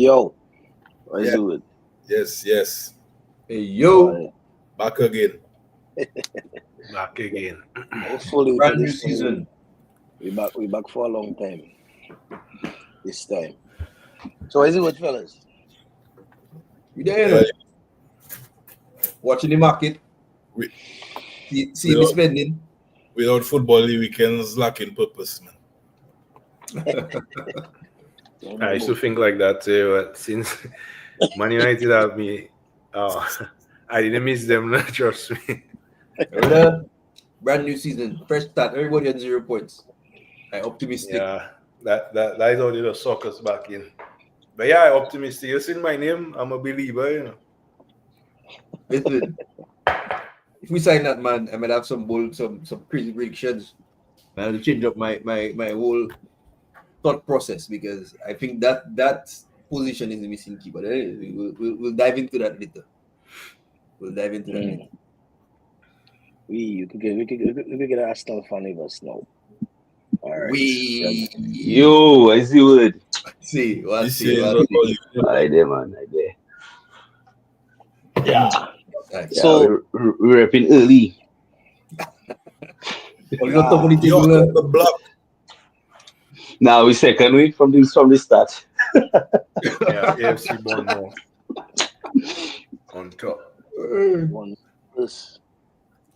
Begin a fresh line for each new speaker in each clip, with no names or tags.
Yo, what is
Yeah.
it?
Yes.
Hey, yo.
Back again.
Back again.
Hopefully,
Brand
for
new
this
season.
We back for a long time. This time. So, is it good, fellas?
We there, you know. Watching the market.
We-
See the spending.
Without football, the weekends lacking purpose, man.
I used to think like that too, but since Man United have me, I didn't miss them, trust me.
Brand new season. Fresh start. Everybody at 0 points. I'm optimistic.
Yeah, that is how they just suck us back in. But yeah, I'm optimistic. You seen my name? I'm a believer, you know.
Listen, if we sign that man, I might have some bold, some crazy predictions. I have to change up my whole thought process because I think that position is the missing key. But anyway, we'll dive into that later.
We could get a Arsenal fan with us now. All right.
Yo, I see word.
See.
I there, man. I there.
Yeah.
Right.
So
we're repping early.
The block.
Now we second week from the start.
Yeah, AFC Bournemouth on top.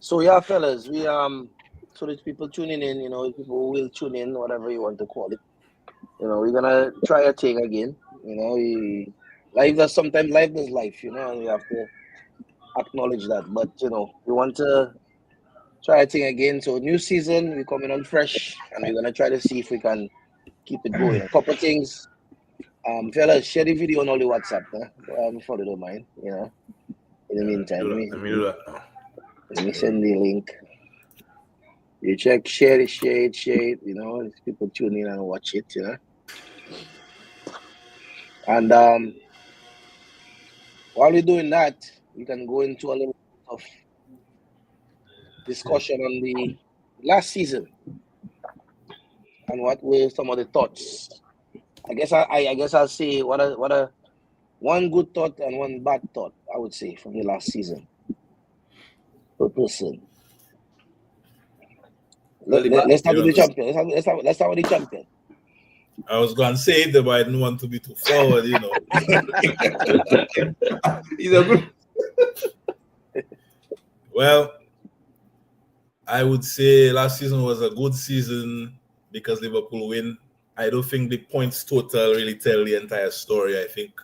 So yeah, fellas, we so there's people tuning in, people who will tune in, whatever you want to call it. We're gonna try a thing again. Life does life, and we have to acknowledge that. But we want to try a thing again. So new season, we're coming on fresh, and we're gonna try to see if we can keep it going. A couple things. Fellas, share the video on all the WhatsApp, before they don't mind, In the meantime,
Let me do that now.
Let me send the link. You check, share it. There's people tune in and watch it, And while we're doing that, we can go into a little bit of discussion on the last season and what were some of the thoughts. I guess I'll say what a one good thought and one bad thought, I would say, from the last season per person. Let's start with the champion. Let's start with the champion.
I was going to say it, but I didn't want to be too forward, Well, I would say last season was a good season because Liverpool win. I don't think the points total really tell the entire story. I think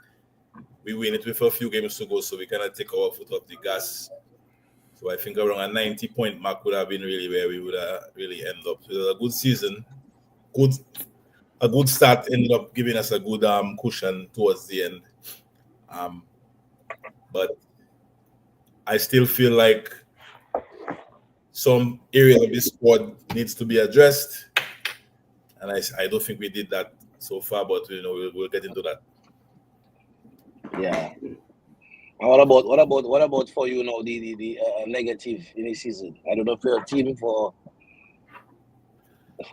we win it with a few games to go, so we cannot take our foot off the gas. So I think around a 90-point mark would have been really where we would really end up. So it was a good season. A good start ended up giving us a good cushion towards the end. But I still feel like some area of this squad needs to be addressed. And I don't think we did that so far, but we'll get into that.
Yeah. And what about for you now the negative in the season? I don't know if you're a team for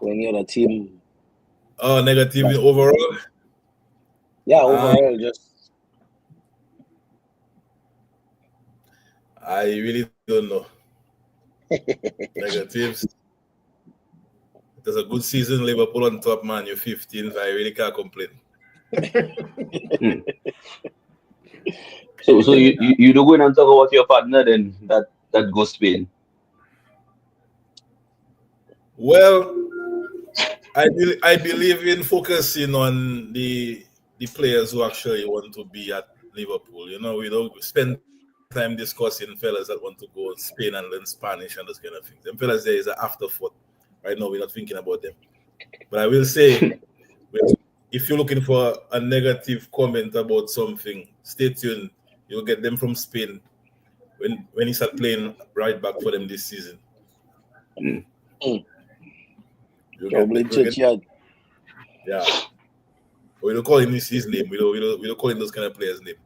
any other team.
Oh, negative overall?
Yeah, overall just
I really don't know. Negatives. It was a good season. Liverpool on top, man. You're 15th. I really can't complain.
So you don't go in and talk about your partner then that goes Spain.
Well, I believe in focusing on the players who actually want to be at Liverpool. We don't spend time discussing fellas that want to go to Spain and learn Spanish and those kind of things. Them fellas there is an afterthought. Right now, we're not thinking about them. But I will say, if you're looking for a negative comment about something, stay tuned. You'll get them from Spain when he start playing right back for them this season.
probably Churchyard.
Yeah. We don't call him his name. We don't call him those kind of players' name.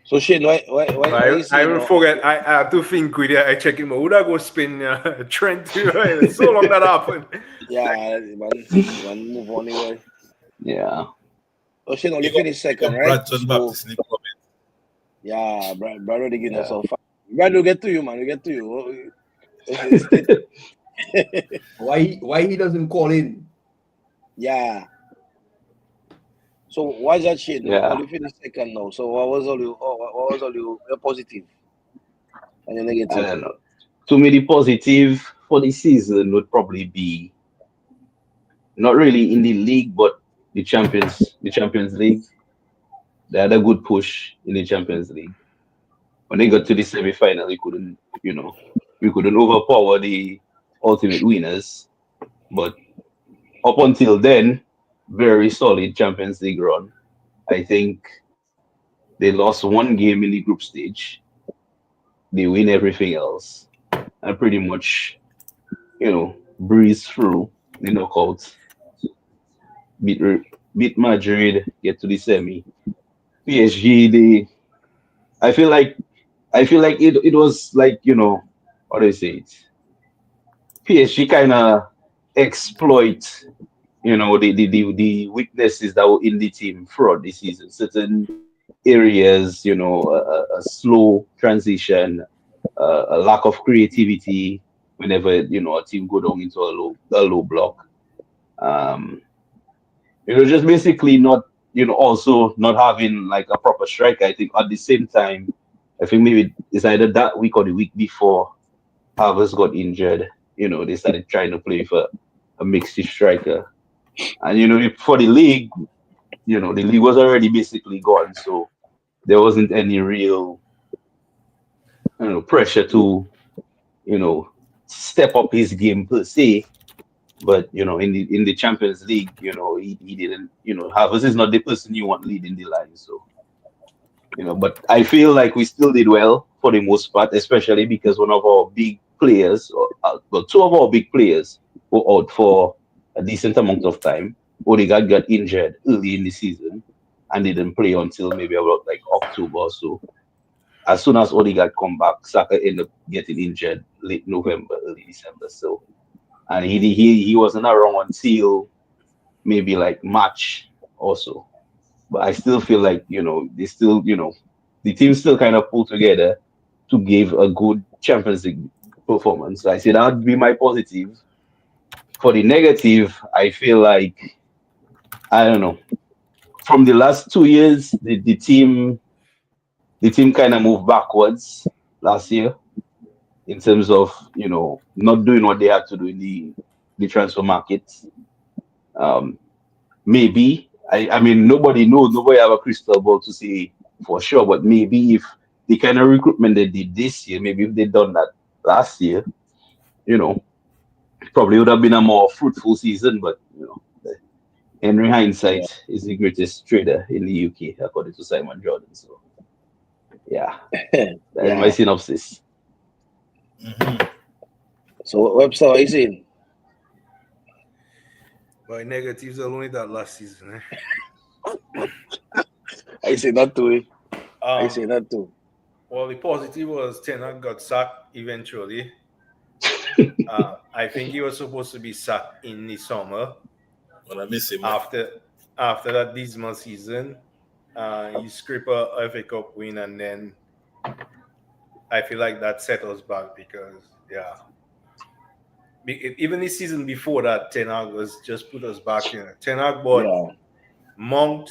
So Shane, why
I will forget. I have to think with it. I check him. Would I go spin Trent? It's so long that happened.
Yeah, man, move on anyway.
Yeah.
Oh, she only finished
Big
second,
up
right?
Brad John
So
Baptist in the comment.
yeah, Brad already giving us
Yeah.
all five. Brad, we'll get to you, man. We'll get to you. It's still,
Why he doesn't call in?
yeah. So why's that shit?
Yeah.
Only finished second now. So what was all you? What was all you? You're positive and you're
I
negative.
don't know. To me, the positive for the season would probably be not really in the league, but the Champions League. They had a good push in the Champions League. When they got to the semi-final, we couldn't overpower the ultimate winners. But up until then, very solid Champions League run. I think they lost one game in the group stage. They win everything else, and pretty much, breeze through the knockouts. Beat beat Madrid, get to the semi. PSG, I feel like it was like, how do I say it? PSG kind of exploit, the weaknesses that were in the team throughout the season. Certain areas, a slow transition, a lack of creativity whenever, a team go down into a low block. Um, just basically not, also not having like a proper striker. I think at the same time, I think maybe it's either that week or the week before Harvest got injured. They started trying to play for a mixed striker. And, for the league, the league was already basically gone. So there wasn't any real, pressure to, you know, step up his game per se. But in the Champions League, he didn't. Havertz is not the person you want leading the line. So but I feel like we still did well for the most part, especially because one of our big players, well, two of our big players were out for a decent amount of time. Odegaard got injured early in the season and didn't play until maybe about like October or so. As soon as Odegaard come back, Saka ended up getting injured late November, early December. So, and he wasn't around until maybe like March or so. But I still feel like, they still, the team still kind of pulled together to give a good Champions League performance. So I say that would be my positive. For the negative, I feel like, I don't know, from the last 2 years, the team kind of moved backwards last year in terms of, not doing what they had to do in the transfer market. Um, Maybe I mean nobody have a crystal ball to say for sure, but maybe if the kind of recruitment they did this year, maybe if they done that last year, you know, probably would have been a more fruitful season. But Henry
Yeah,
Hindsight is the greatest trader in the UK, according to Simon Jordan. So yeah, that is my
yeah.
synopsis.
Mhm.
So Webster, what you saying?
My negatives are only that last season.
I say not to. I say
Um,
not to.
well, the positive was Ten Hag got sacked eventually. I think he was supposed to be sacked in the summer
Well, I miss him, man.
after that dismal season. He scraped a FA Cup win, and then I feel like that settles back because yeah, even the season before that, Ten Hag was just put us back in. Ten Hag bought
Yeah,
Mount,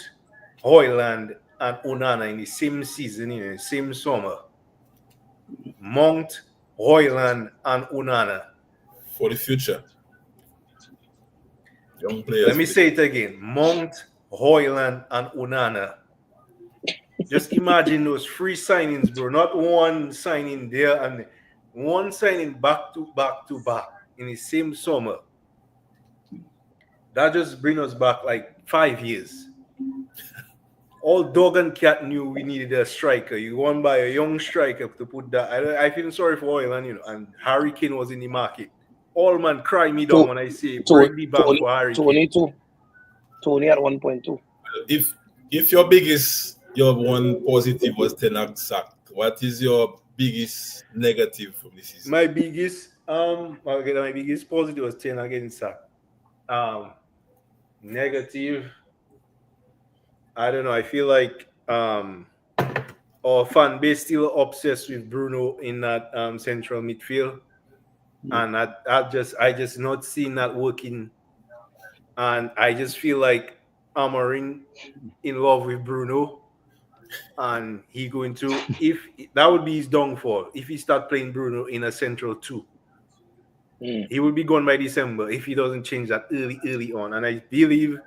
Hoyland, and Onana in the same season, in the same summer. Mount, Hoyland, and Onana.
For the future, young
Let
players
me
for the
say it
future.
again. Mount, Hoyland, and Onana. Just imagine those three signings, bro. Not one signing there and one signing back to back to back in the same summer. That just bring us back like 5 years. All dog and cat knew we needed a striker. You want by a young striker to put that. I feel sorry for Hoyland, and Harry Kane was in the market. All man cry me down
to
when I say
to
break the bank
Tony
for Harry Kane.
Tony too. Tony at 1.2.
If your one positive was Ten Hag sacked, what is your biggest negative from this season?
My biggest positive was 10 against sack. Negative. I don't know. I feel like our fan base still obsessed with Bruno in that central midfield, and I just not seeing that working, and I just feel like Amarin in love with Bruno, and he going to if that would be his downfall if he start playing Bruno in a central two.
Mm.
He will be gone by December if he doesn't change that early on. And I believe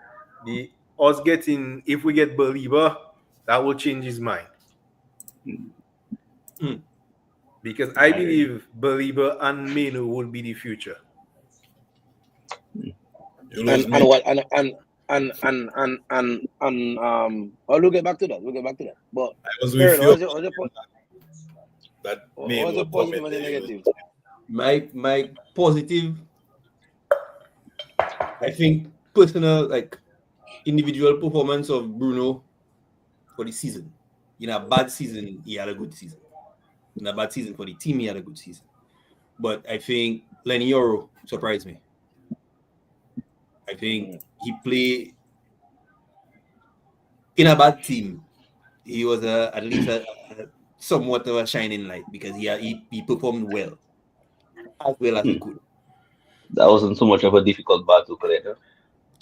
the us getting if we get Belieber, that will change his mind.
Mm.
Because I believe Belieber and Meno will be the future.
You
And
lose
and
me.
what oh, we'll get back to that. But
I was with
Aaron,
you that
what
main
was the
will come
positive
in
and the
there. You lose.
negative?
My positive, I think personal, like individual performance of Bruno for the season. In a bad season, he had a good season. In a bad season for the team, he had a good season. But I think Lenny Yoro surprised me. I think he played in a bad team. He was at least a somewhat of a shining light because he performed well as well as he could.
That wasn't so much of a difficult battle, Coletta.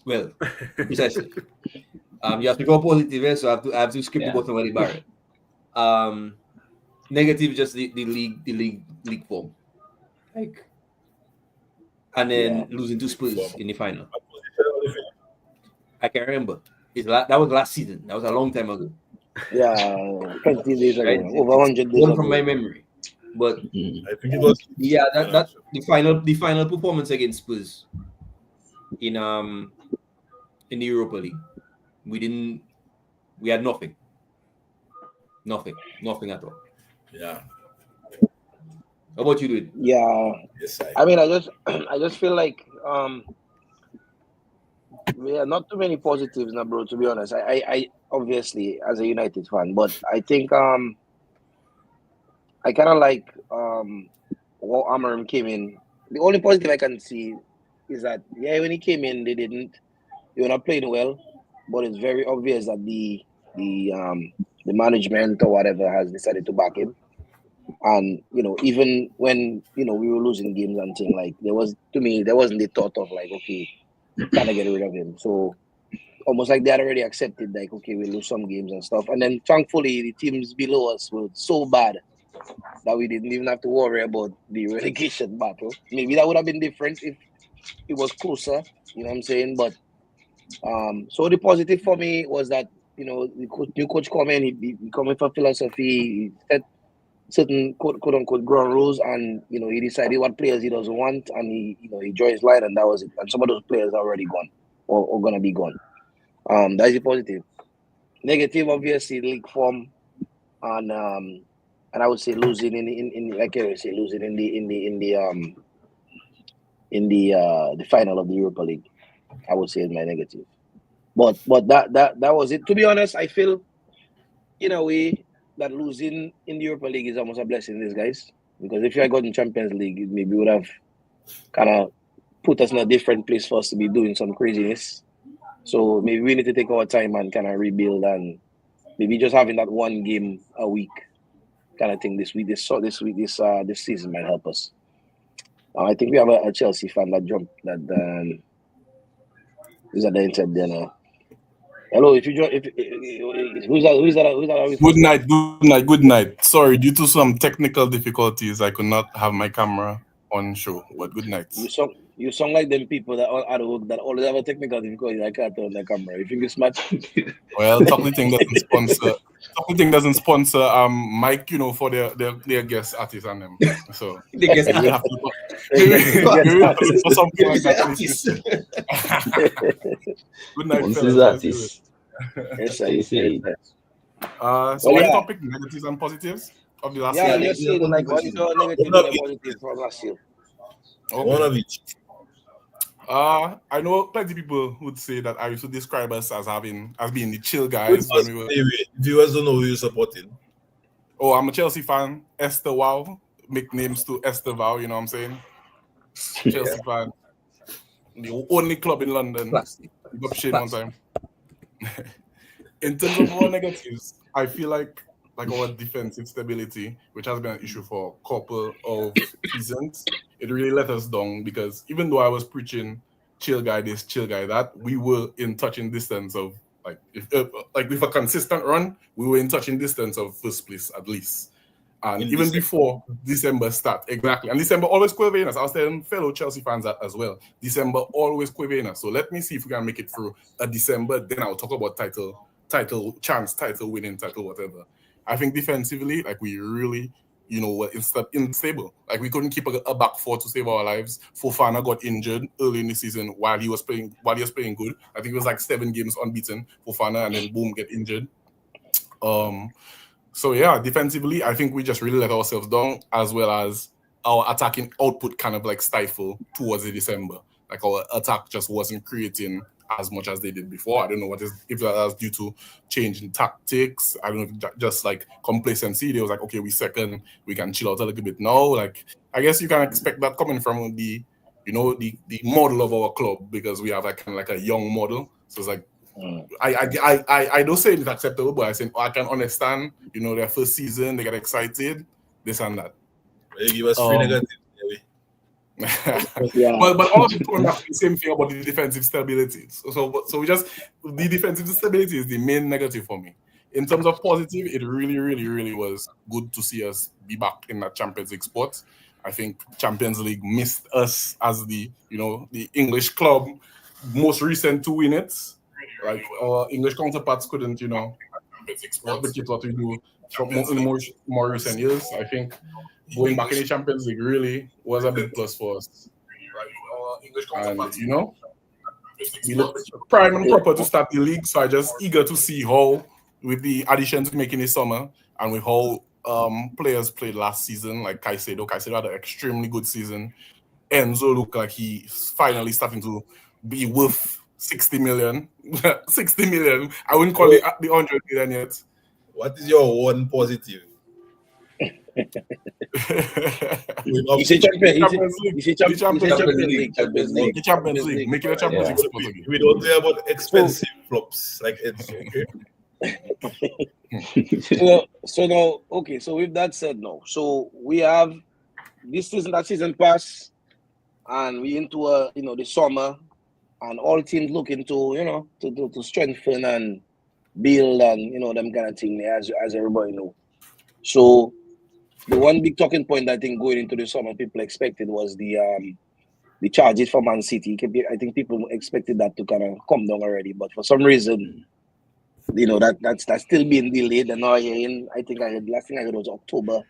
Well, precisely. You asked me for positive, so I have to skip the
Yeah.
bottom of the barrel. Negative, just the league form, like, and
Yeah.
then losing to Spurs in the final.
What position
I can't remember. That was last season. That was a long time ago,
Yeah, 20 days
right?
ago, over
It's
100 days
gone from my
ago.
memory. But
Mm.
I think it was
yeah,
when
that the final performance against Spurs in the Europa League, we had nothing at all.
yeah.
How about you, dude?
Yeah,
Yes,
I mean, I just feel like yeah, not too many positives now, bro. To be honest, I obviously as a United fan, but I think I kind of like what Amarim came in. The only positive I can see is that yeah, when he came in, they were not playing well, but it's very obvious that the management or whatever has decided to back him. And even when we were losing games and thing, like there wasn't the thought of like, okay, kind of get rid of him. So almost like they had already accepted, like, okay, we lose some games and stuff. And then thankfully the teams below us were so bad that we didn't even have to worry about the relegation battle. Maybe that would have been different if it was closer, you know what I'm saying? But so the positive for me was that, the new coach come in, he come in for philosophy, he set certain quote unquote ground rules, and he decided what players he doesn't want, and he drew his line, and that was it. And some of those players are already gone or gonna be gone. That's the positive. Negative, obviously, league form, and I would say losing in like I say, losing in the final of the Europa League. I would say is my negative. But that was it. To be honest, I feel in a way that losing in the Europa League is almost a blessing in disguise. Because if you had gotten Champions League, it maybe would have kind of put us in a different place for us to be doing some craziness. So maybe we need to take our time and kind of rebuild, and maybe just having that one game a week kind of thing this season might help us. I think we have a Chelsea fan that jumped that is at the internet there now. Hello, if you join, if who's that? Are we
Good
first time?
night, good night, good night. Sorry, due to some technical difficulties, I could not have my camera on show. But good night.
You sound like them people that are at work that always have a technical difficulty. I can't turn the camera. You think it's smart?
Well, Talking Thing doesn't sponsor. Talking Thing doesn't sponsor Mike, for their guest artists and them. So
They guess
we will have to maybe we will have to look for something like that in the future. Good night,
Once is
fellas. Let's do it.
artist.
Yes, sir.
Stay safe.
So
Well,
on the
yeah.
topic negatives and positives of the last
Yeah,
Yeah,
season.
just
yeah,
say like
good
what is
season.
your negative and your positive from last year?
One
Okay.
of each.
I know plenty of people would say that I used to describe us as being the chill
Who
guys when
was
we were.
anyway? Viewers don't know who you're supporting.
Oh, I'm a Chelsea fan. Esther Wow. Make names to Esther Wow, you know what I'm saying? Chelsea fan. The only club in London.
Plastic.
Big up Shane one time. In terms of our negatives, I feel like our defensive stability, which has been an issue for a couple of seasons, it really let us down because even though I was preaching chill guy this, chill guy that, we were in touching distance of like with a consistent run, we were in touching distance of first place at least. And
In
even
December.
before December start, exactly. And December always quivering us. I was telling fellow Chelsea fans that as well. December always quivering us. So let me see if we can make it through a December. Then I'll talk about title chance, title winning, title whatever. I think defensively, like we really, were unstable. Like we couldn't keep a back four to save our lives. Fofana got injured early in the season while he was playing good. I think it was like 7 games unbeaten, Fofana, and then boom, get injured. So yeah, defensively, I think we just really let ourselves down, as well as our attacking output kind of like stifle towards the December. Like our attack just wasn't creating as much as they did before. I don't know if that was due to change in tactics. I don't know, if just like complacency. They was like, okay, we second, we can chill out a little bit now. Like I guess you can expect that coming from the model of our club, because we have like kind of like a young model. So it's like I don't say it's acceptable, but I say I can understand. Their first season, they get excited, this and that.
They give us free negatives.
Yeah.
But all of it coming back to the same thing about the defensive stability. So we just the defensive stability is the main negative for me. In terms of positive, it really, really, really was good to see us be back in that Champions League spot. I think Champions League missed us as the English club most recent to win it. Like our English counterparts couldn't, replicate what we do in more recent years. I think going back in the Champions League really was a big plus for us. And we look prime and proper to start the league. So I just eager to see how, with the additions we make in the summer, and with how players played last season, like Caicedo had an extremely good season. Enzo looked like he's finally starting to be worth 60 million. 60 million. I wouldn't call it the 100 million yet.
What is your one positive?
You say Champions League.
The Champions League. Make it a Champions League spot again.
We don't care about expensive flops like Enzo, okay?
So now, okay. So with that said, now, so we have this season, that season pass, and we into the summer, and all teams looking to to strengthen and build and them kind of thing, as everybody know. So the one big talking point I think going into the summer people expected was the charges for Man City. I think people expected that to kind of come down already, but for some reason, that's still being delayed. And now I think last thing I heard was October.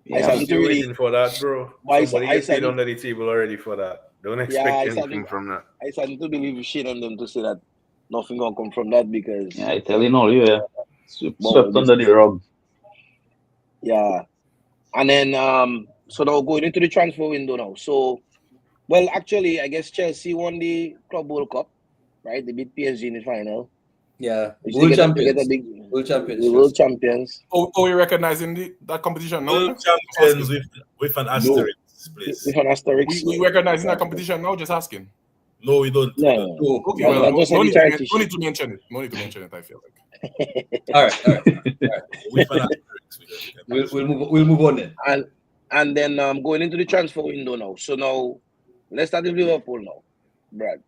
Yeah, I'm still waiting for that, bro. Somebody gets paid under the table already for that. Don't expect anything from that.
I started to believe Shane and them to say that nothing gonna come from that, because
I tell you now, swept under the rug.
Yeah, and then so now going into the transfer window now. So, well, actually, I guess Chelsea won the Club World Cup, right? They beat PSG in the final.
Yeah,
World champions.
Oh, we recognizing that competition now?
World champions with an asterisk, please.
With an asterisk.
We recognizing that competition now? Just asking.
No, we don't.
No.
Okay, well, no need to mention it. No need to mention it, I feel like.
All right.
With an asterisk.
We'll move on then.
And then going into the transfer window now. So now let's start with Liverpool now, Brad.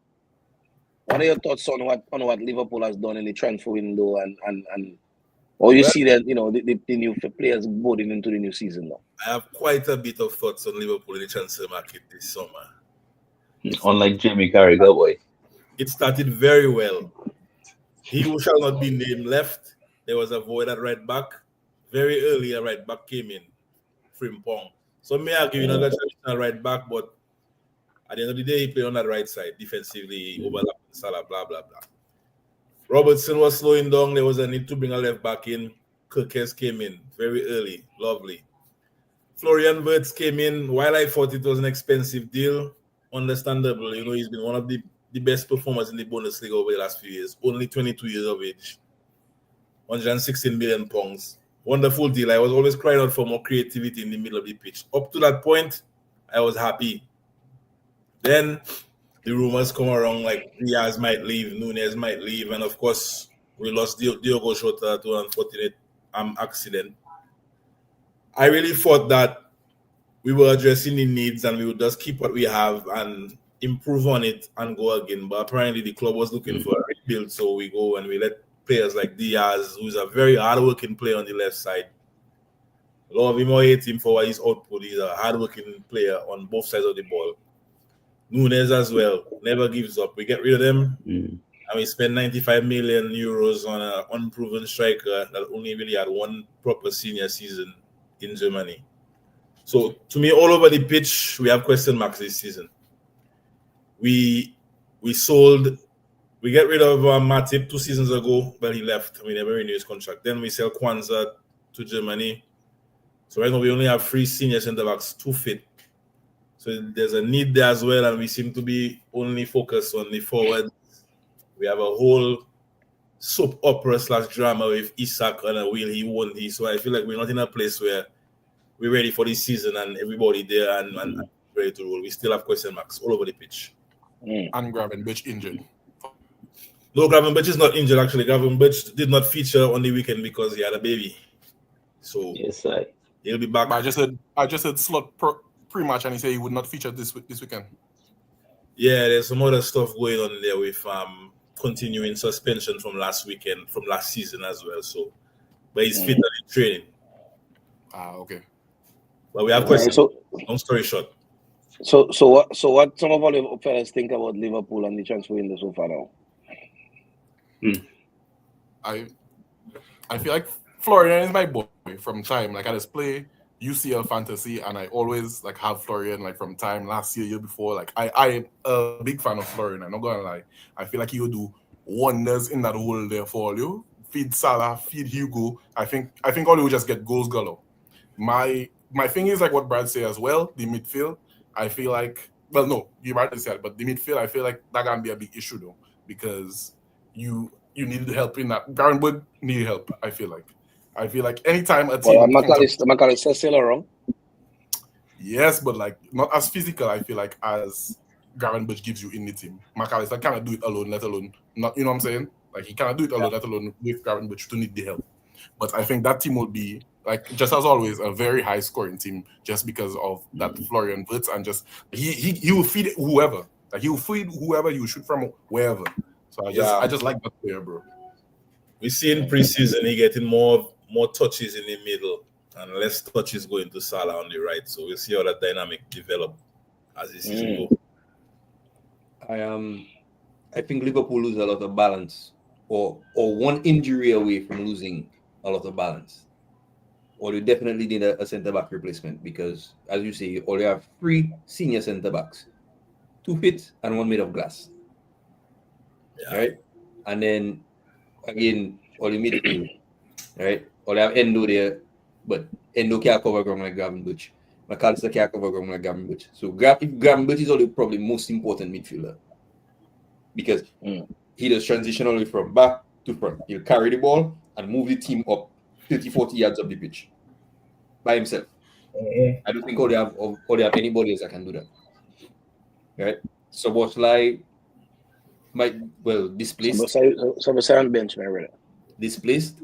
What are your thoughts on what Liverpool has done in the transfer window and or you see that the new players boarding into the new season now?
I have quite a bit of thoughts on Liverpool in the transfer market this summer.
Unlike Jamie Carragher, boy.
It started very well. He who shall not be named left. There was a void at right back. Very early, a right back came in, Frimpong. So may I give you another traditional right back, but at the end of the day, he played on that right side defensively, overlapping Salah, blah blah blah. Robertson was slowing down. There was a need to bring a left back in. Kirkes came in very early, lovely. Florian Wirtz came in. While I thought it was an expensive deal, understandable. He's been one of the best performers in the Bundesliga over the last few years. Only 22 years of age. 116 million pounds. Wonderful deal. I was always crying out for more creativity in the middle of the pitch. Up to that point, I was happy. Then the rumors come around like Diaz might leave, Nunez might leave, and of course, we lost Diogo Jota to an unfortunate accident. I really thought that we were addressing the needs and we would just keep what we have and improve on it and go again. But apparently the club was looking for a rebuild, so we go and we let players like Diaz, who's a very hard-working player on the left side. Love him or hate him for his output. He's a hard-working player on both sides of the ball. Nunes as well, never gives up. We get rid of them and we spend 95 million euros on an unproven striker that only really had one proper senior season in Germany. So to me, all over the pitch, we have question marks this season. We get rid of Matip 2 seasons ago, but he left. We never renewed his contract. Then we sell Kwanzaa to Germany. So right now we only have 3 senior centre backs, 2 fit. So there's a need there as well, and we seem to be only focused on the forwards. We have a whole soap opera / drama with Isak and a will he, won't he. So I feel like we're not in a place where we're ready for this season and everybody there and ready to roll. We still have question marks all over the pitch.
And Gravenberch injured.
No, Gravenberch is not injured actually. Gravenberch did not feature on the weekend because he had a baby. So
yes,
he'll be back.
But I just heard Slot pre-match and he said he would not feature this weekend.
Yeah, there's some other stuff going on there with continuing suspension from last season as well. So, but he's fit and in training.
Okay.
But we have questions.
So,
long story short.
So what some of our fellas think about Liverpool and the transfer window so far now?
I feel like Florian is my boy from time. Like I just play UCL fantasy and I always like have Florian like from time last year before. Like I'm a big fan of Florian. I'm not gonna lie. I feel like he will do wonders in that hole there for you. Feed Salah, feed Hugo. I think all will just get goals galore. My thing is like what Brad said as well. The midfield. I feel like you might have said, but the midfield. I feel like that can be a big issue though because you need help in that. Garenwood need help. I feel like anytime a team.
McAllister still around.
Yes, but like not as physical. I feel like as Garenwood gives you in the team. McAllister cannot do it alone. Let alone not. You know what I'm saying? Like he cannot do it alone. Let alone with Garenwood to need the help. But I think that team will be like just as always a very high scoring team just because of that Florian Wirtz and just he will feed whoever. Like he will feed whoever you shoot from wherever. So I just like that player, bro.
We see in preseason he getting more touches in the middle and less touches going to Salah on the right. So we'll see how that dynamic develop as the season goes.
I think Liverpool lose a lot of balance, or one injury away from losing a lot of balance. Or you definitely need a centre back replacement because, as you say, you only have 3 senior centre backs, 2 fit and 1 made of glass. Yeah. Right, and then again, all you midfield, right? All you have Endo there, but Endo can't cover ground like Gravenberch. McAllister can't cover ground like Gravenberch. So Gravenberch is only probably most important midfielder because he does transition only from back to front. He'll carry the ball and move the team up 30-40 yards up the pitch by himself. I don't think all they have anybody else that can do that. Right? So what's like displaced.
So bench, my brother.
Displaced.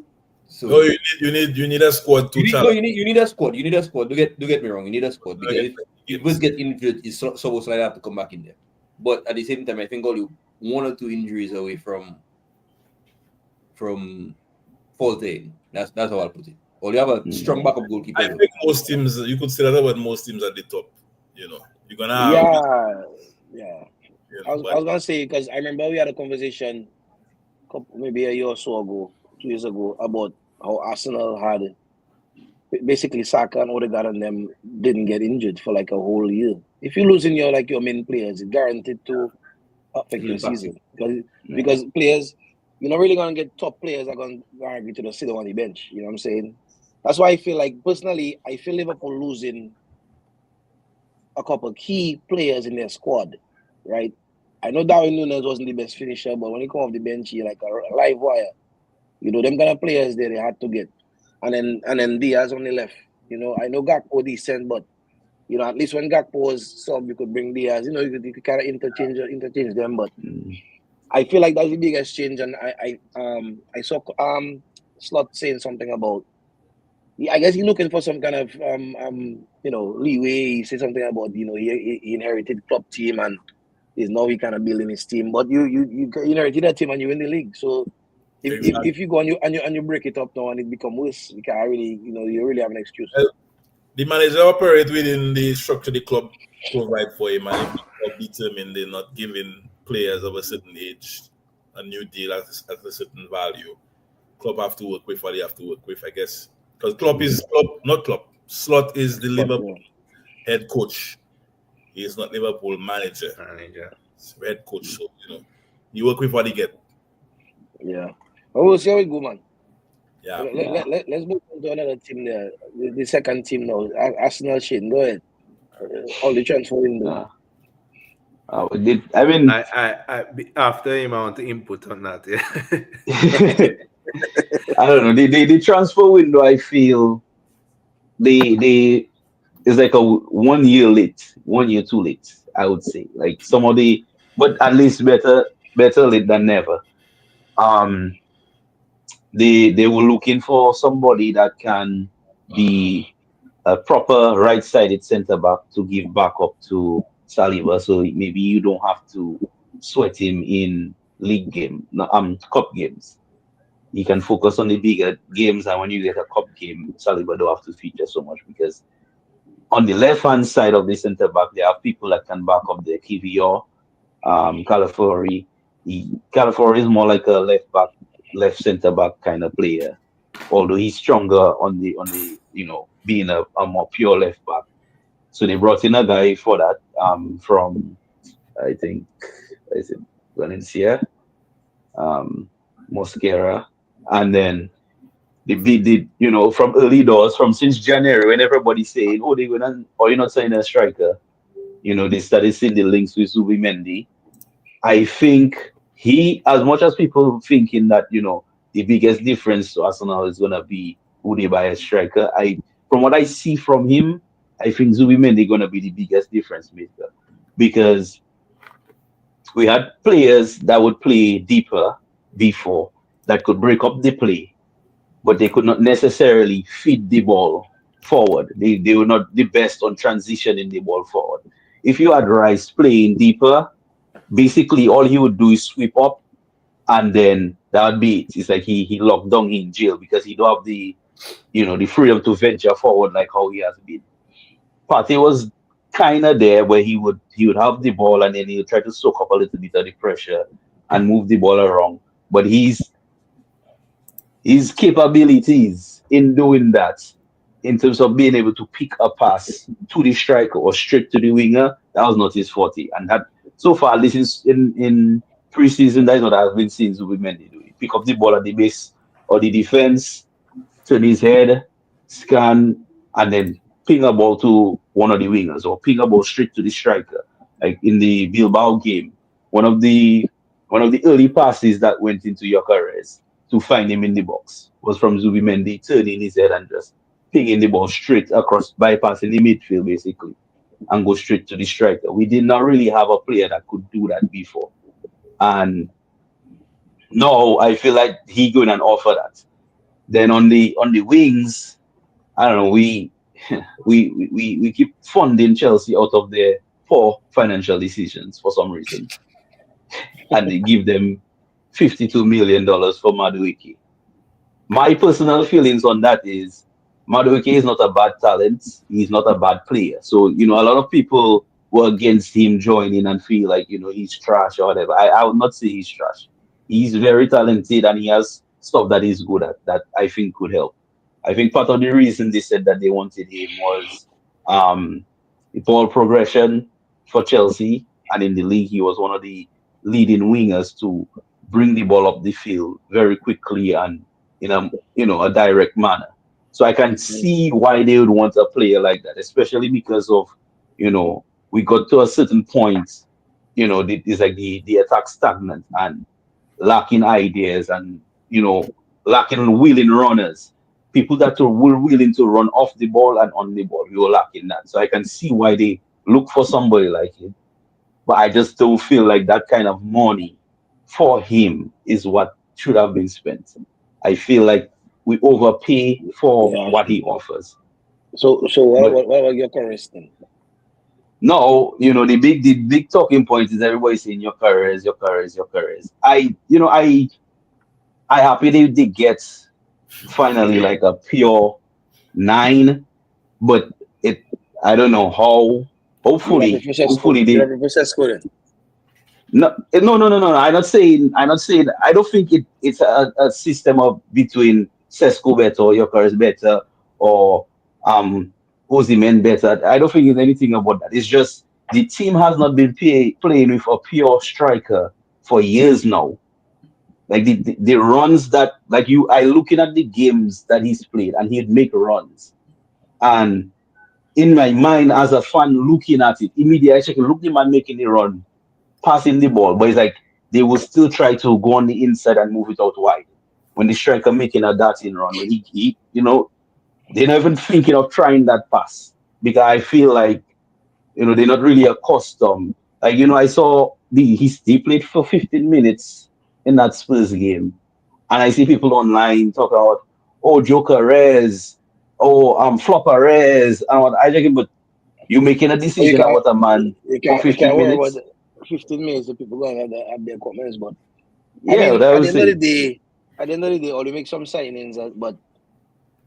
So
no, you need a squad to
you need a squad. You need a squad. Do get me wrong. You need a squad because if West get injured, it's so like have to come back in there. But at the same time, I think only 1 or 2 injuries away from faulting. That's how I'll put it. Or you have a strong backup goalkeeper.
I think most teams, you could say that about most teams at the top. You know, you're gonna have.
Yeah. You know, I was gonna say because I remember we had a conversation, maybe a year or so ago, 2 years ago, about how Arsenal had basically Saka and Odegaard and them didn't get injured for like a whole year. If you're losing your main players, it's guaranteed to affect your season because players. You're not really going to get top players that are going to agree to sit on the bench. You know what I'm saying? That's why I feel like, personally, I feel Liverpool losing a couple key players in their squad, right? I know Darwin Núñez wasn't the best finisher, but when he come off the bench, he like a live wire. You know, them kind of players there they had to get. And then Diaz on the left. You know, I know Gakpo decent, but, you know, at least when Gakpo was sub, you could bring Diaz. You know, you could kind of interchange them, but... I feel like that's the biggest change, and I saw Slot saying something about. I guess he's looking for some kind of leeway. He said something about he inherited club team and is now he kind of building his team. But you inherited that team and you win the league. So
Exactly.
if you go and you break it up now and it become worse, you can't really you really have an excuse.
Well, the manager operate within the structure the club provide for him, and if the club determine they're not giving players of a certain age a new deal at a certain value, club have to work with what they have to work with, I guess. Because Slot is the
But
Liverpool head coach. He is not Liverpool manager. He's head coach, so you work with what he get.
yeah. Well, we'll see how it go, man.
Yeah.
Let's move on to another team there. The second team now, Arsenal. Shane, go ahead. All the transfer window.
I mean,
After him, I want to input on that. Yeah.
I don't know. The transfer window, I feel they is like a 1 year late, 1 year too late. I would say like some of the, but at least better late than never. Um, they were looking for somebody that can be a proper right-sided centre back to give backup to Saliba, so maybe you don't have to sweat him in cup games. You can focus on the bigger games, and when you get a cup game, Saliba don't have to feature so much because on the left-hand side of the centre back, there are people that can back up the KVR, Calafiori. Calafiori is more like a left centre back kind of player, although he's stronger on the being a more pure left back. So they brought in a guy for that from I think is it Valencia, Mosquera, and then the from early doors, from since January, when everybody's saying, oh, they're gonna, or you're not signing a striker, they started seeing the links with Zubimendi. I think he, as much as people thinking that, the biggest difference to Arsenal is gonna be who they buy a striker. From what I see from him, I think Zubimendi gonna be the biggest difference maker because we had players that would play deeper before that could break up the play, but they could not necessarily feed the ball forward. They were not the best on transitioning the ball forward. If you had Rice playing deeper, basically all he would do is sweep up and then that would be it. It's like he locked down in jail because he don't have the freedom to venture forward like how he has been. Partey was kind of there where he would have the ball and then he would try to soak up a little bit of the pressure and move the ball around. But his capabilities in doing that, in terms of being able to pick a pass to the striker or straight to the winger, that was not his forte. And that so far, this is in preseason, that is what I've been seeing Zubimendi do. Pick up the ball at the base or the defense, turn his head, scan, and then ping a ball to one of the wingers or ping a ball straight to the striker. Like in the Bilbao game, one of the early passes that went into Gyökeres to find him in the box was from Zubimendi turning his head and just pinging the ball straight across, bypassing the midfield basically, and go straight to the striker. We did not really have a player that could do that before. And now I feel like he going and offer that. Then on the wings, I don't know, we keep funding Chelsea out of their poor financial decisions for some reason. And they give them $52 million for Madueke. My personal feelings on that is Madueke is not a bad talent. He's not a bad player. So, a lot of people were against him joining and feel like, he's trash or whatever. I would not say he's trash. He's very talented and he has stuff that he's good at that I think could help. I think part of the reason they said that they wanted him was the ball progression for Chelsea. And in the league, he was one of the leading wingers to bring the ball up the field very quickly and in a direct manner. So I can see why they would want a player like that, especially because of we got to a certain point, it's like the attack stagnant and lacking ideas and lacking willing runners, people that were willing to run off the ball and on the ball. We were lacking that, so I can see why they look for somebody like him. But I just don't feel like that kind of money for him is what should have been spent. I feel like we overpay for
Yeah.
what he offers.
So
But
what was your question?
no, the big talking point is everybody saying your careers, your careers, your careers. I happy they get finally like a pure nine, but it I don't know how.
You have
Hopefully,
Professor
hopefully
You have
they
Professor then.
no. I'm not saying. I don't think it's a system of between Sesko better or Yoker better or um Osimhen better. I don't think it's anything about that. It's just the team has not been playing with a pure striker for years now. Like the runs that like I looking at the games that he's played and he'd make runs. And in my mind as a fan looking at it, immediately I check, look the man making the run, passing the ball, but it's like they will still try to go on the inside and move it out wide. When the striker making a darting run, when they're not even thinking of trying that pass because I feel like they're not really accustomed. Like I saw he played for 15 minutes in that Spurs game, and I see people online talk about Joker Rez, Flopper Rez, and what I think, but you making a
Oh,
decision about a man for
you can't
15
worry about
minutes.
the 15 minutes. The people going to have their comments, but I
Yeah,
mean,
that was it.
at the end of the day, or you make some signings, but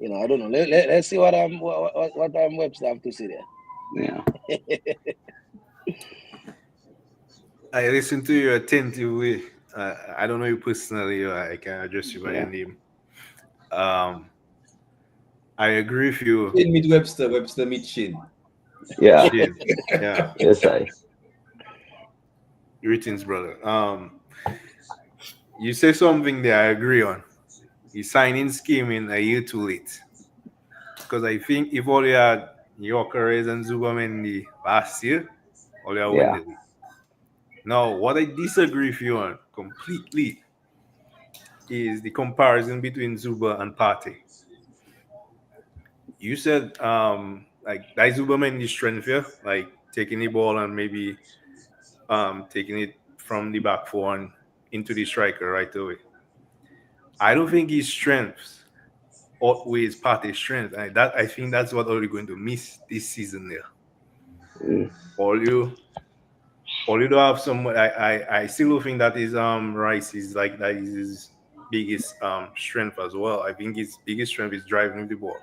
I don't know. Let's see what Webster have to say there.
Yeah.
I listen to you attentively. I don't know you personally. I can address you by your
Yeah.
name. I agree with you,
Shane meet Webster, Webster meet Shane.
Yeah.
Shane. Yeah,
Yes, I.
greetings, brother. You say something that I agree on. The signing scheme in a year too late. Because I think if all you had Yorkeres and Zubamendi last year, all you win
Yeah.
the league. Now, what I disagree with you on completely is the comparison between Zuba and Partey. You said like that Zubamendi strength here, like taking the ball and maybe taking it from the back four and into the striker right away. I don't think his strengths outweighs Partey's strength. And I think that's what we're going to miss this season there.
Mm.
All you do have some. I still don't think that is Rice is like that is his biggest strength as well. I think his biggest strength is driving the ball.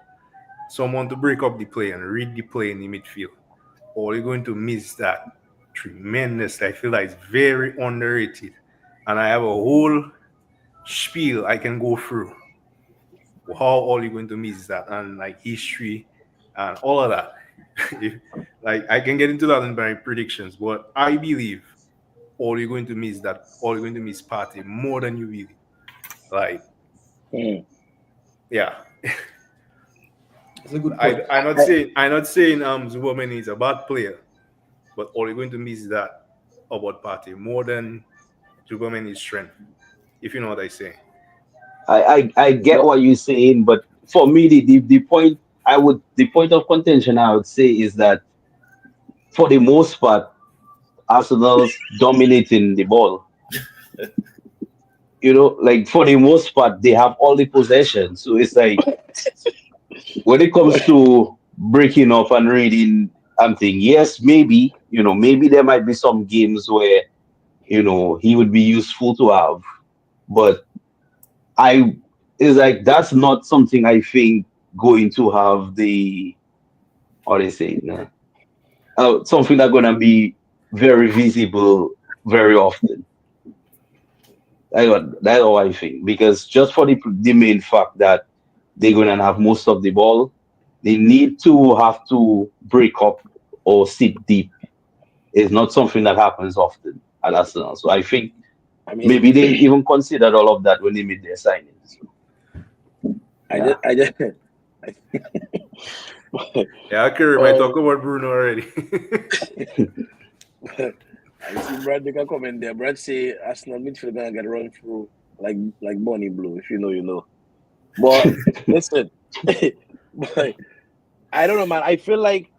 Someone to break up the play and read the play in the midfield. Or you're going to miss that tremendously. I feel like it's very underrated. And I have a whole spiel I can go through. How all you're going to miss is that and like history and all of that. Like I can get into that in my predictions, but I believe all you're going to miss that all you're going to miss Party more than you believe. Like, yeah.
That's a good point.
I'm not saying Zubomen is a bad player, but all you're going to miss is that about Party more than Zubomen's strength. If you know what I say.
I get
But
what you're saying, but for me, the point of contention I would say is that for the most part, Arsenal's dominating the ball. Like for the most part, they have all the possession. So it's like when it comes to breaking up and reading something, yes, maybe there might be some games where, he would be useful to have. But I it's like that's not something I think going to have the how they say it now. Something that's gonna be very visible very often. That's all I think. Because just for the main fact that they're gonna have most of the ball, they need to have to break up or sit deep. It's not something that happens often at Arsenal. So I think
I mean,
maybe they even considered all of that when they made their signings. Yeah.
I just
Yeah, Kerry might talk about Bruno already.
I see Brad make a comment there. Brad say Arsenal midfield gonna get run through like Bonnie Blue. If you know, you know. But listen, but I don't know, man. I feel like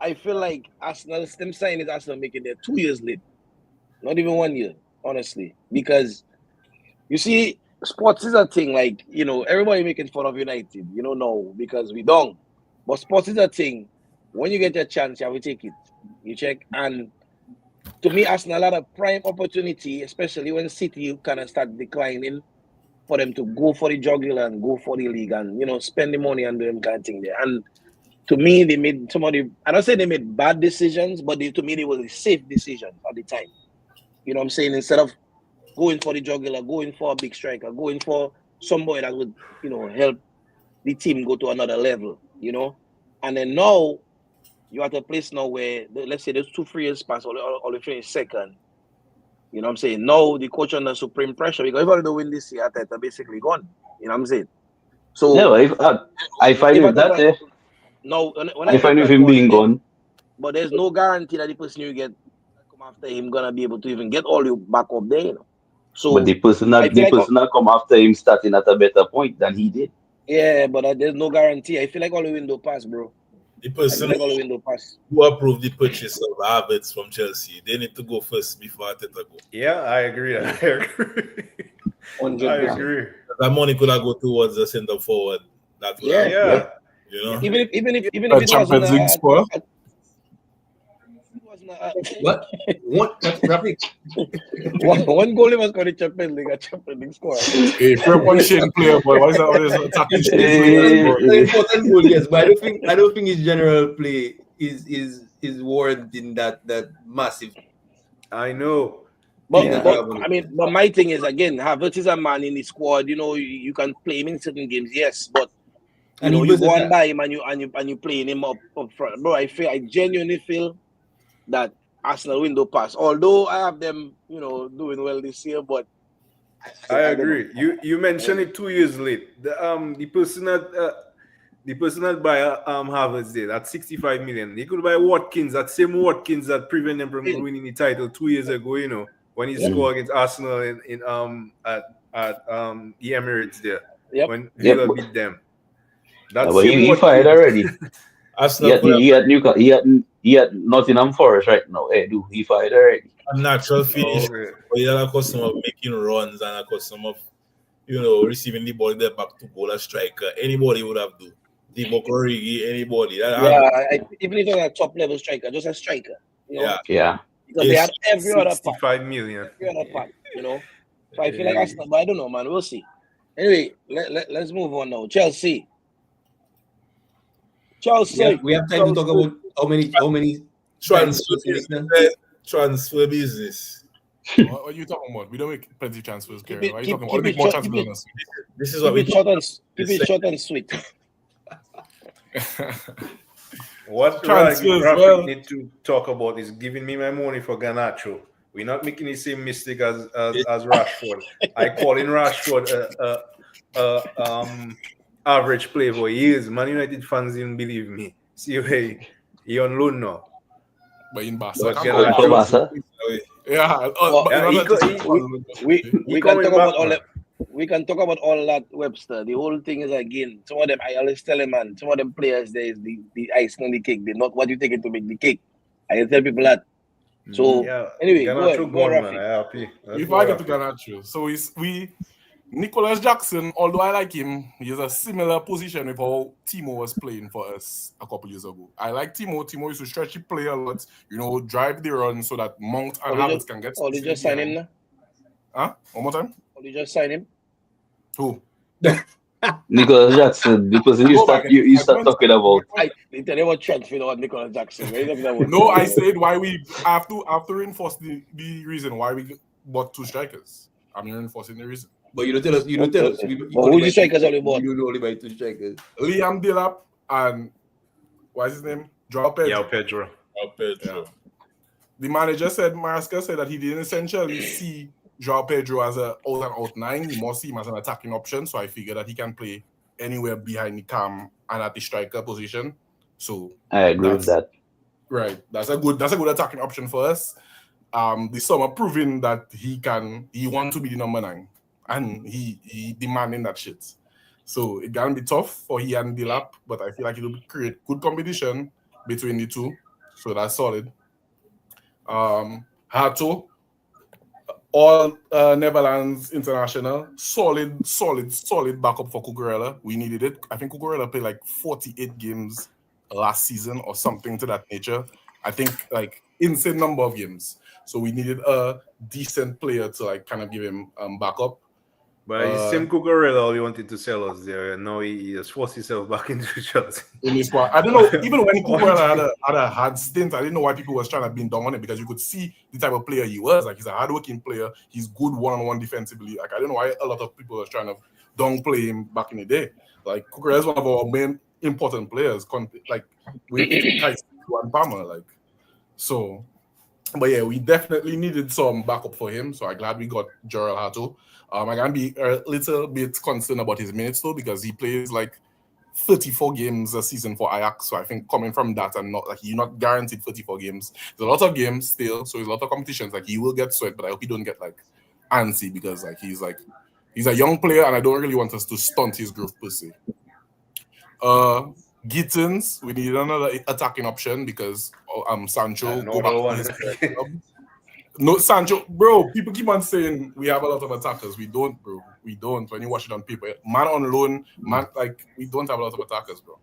Arsenal them signing is Arsenal making their 2 years late, not even 1 year, honestly, because You see, sports is a thing. Like everybody making fun of United. No, because we don't. But sports is a thing. When you get your chance, you have to take it. You check, and to me, Arsenal had a prime opportunity, especially when City kind of start declining, for them to go for the jugular and go for the league and spend the money and do them kind of thing there. And to me, they made some of the. I don't say they made bad decisions, but to me, they were the safe decisions at the time. You know what I'm saying? Instead of going for the jugular, going for a big striker, going for somebody that would, help the team go to another level, And then now you're at a place now where, let's say, there's 2 3 years pass, or the finish second. You know what I'm saying? Now the coach under supreme pressure because if I don't win this year, Arteta basically gone. You know what I'm saying? So
Yeah, well, I find
if
with that,
Arteta, no, when
I find with
Arteta
him
gone,
being gone.
but there's no guarantee that the person you get come after him gonna be able to even get all you back up there.
But
So I feel
the
like,
person that come after him starting at a better point than he did.
yeah, but there's no guarantee. I feel like all the window pass, bro.
The
I
person
feel like all the window pass.
who approved the purchase of Havertz from Chelsea, they need to go first before Arteta go.
Yeah, I agree. I agree. I
100%.
agree.
That money could have go towards the centre forward. That would have,
Yeah.
Even if it wasn't
Champions League score.
What? What? Rapid.
one goal he was going to Champions League score.
Hey, fair punching player, boy. Why is that always attacking
Important goal, yes, but I don't think his general play is warranting that massive.
I know.
But but my thing is again, Havertz is a man in the squad. You can play him in certain games, yes, but you go and buy him and you playing him up front, bro. I genuinely feel that Arsenal window pass. Although I have them, doing well this year, but
I agree. You mentioned it 2 years late. The person that buy Havertz did at 65 million. He could buy Watkins, that same Watkins that prevented them from winning the title 2 years ago. When he scored against Arsenal at the Emirates there.
Yep.
When Villa beat them.
But he fired already.
Arsenal
he had Nottingham Forest right now. He fired already.
A natural finish. But he had a custom of making runs and a custom of receiving the ball there back to goal, a striker. Anybody would have do. Divock Origi, anybody.
Even if you're a top level striker, just a striker.
Yeah.
Because they had every other part.
65 million.
Every other part, So I feel like Arsenal, but I don't know, man. We'll see. Anyway, let's move on now. Chelsea.
We have time to talk about how many
transfer business.
What are you talking about? We don't make plenty of transfers, Kerry. Why are you talking about? Make more transfers.
This is what we
keep it short and sweet.
What Graphic need to talk about is giving me my money for Garnacho. We're not making the same mistake as Rashford. I call in Rashford average player for years. Man United fans didn't believe me. See, he on loan now.
But in Barca.
Yeah. We can talk about all that. We can talk about all that, Webster. The whole thing is, again, some of them, I always tell them, man, some of them players, there is the icing on the cake. They're not what you take it to make the cake. I tell people that. So, anyway, go ahead, Rafi.
If I get to Garnacho, so Nicholas Jackson, although I like him, he has a similar position with how Timo was playing for us a couple years ago. I like Timo. Timo used to stretch the play a lot, drive the run so that Mount and Havertz can get.
Oh, they just sign him now?
Huh? One more time?
Oh, they just sign him?
Who?
Nicholas Jackson, because you start talking about.
I tell you what transfer about Nicholas Jackson.
No, I said why we have to reinforce the reason why we bought 2 strikers. I'm reinforcing the reason.
But you don't tell us.
Who the strikers are about?
You only buy 2 strikers.
Liam Delap and what's his name?
Pedro.
Yeah. The manager said, Maresca said that he didn't essentially see João Pedro as an out-and-out 9. He more see him as an attacking option. So I figured that he can play anywhere behind the cam and at the striker position. So
I agree with that.
Right. That's a good attacking option for us. The summer proving that he wants to be the number 9. And he demanding that shit. So it can be tough for he and Delap, but I feel like it will create good competition between the two. So that's solid. Hato, all Netherlands international, solid backup for Cucurella. We needed it. I think Cucurella played like 48 games last season or something to that nature. I think like insane number of games. So we needed a decent player to like kind of give him backup.
But it's same Cucurella he wanted to sell us there, and now he just forced himself back into Chelsea.
In his squad. I don't know, even when Cucurella had a hard stint, I didn't know why people was trying to beat down on it, because you could see the type of player he was. Like, he's a hardworking player. He's good one-on-one defensively. Like, I don't know why a lot of people was trying to downplay him back in the day. Like, Cucurella is one of our main important players, like with Kais and Palmer. Like, so, but yeah, we definitely needed some backup for him. So I'm glad we got Jorel Hato. I'm gonna be a little bit concerned about his minutes though, because he plays like 34 games a season for Ajax. So I think coming from that, and not like he's not guaranteed 34 games. There's a lot of games still, so there's a lot of competitions. Like, he will get sweat, but I hope he don't get like antsy, because like he's a young player, and I don't really want us to stunt his growth per se. Gittins, we need another attacking option, because Sancho go back to his club. No, Sancho, bro, people keep on saying we have a lot of attackers. We don't, bro. We don't. When you watch it on paper, man on loan, man, like, we don't have a lot of attackers, bro.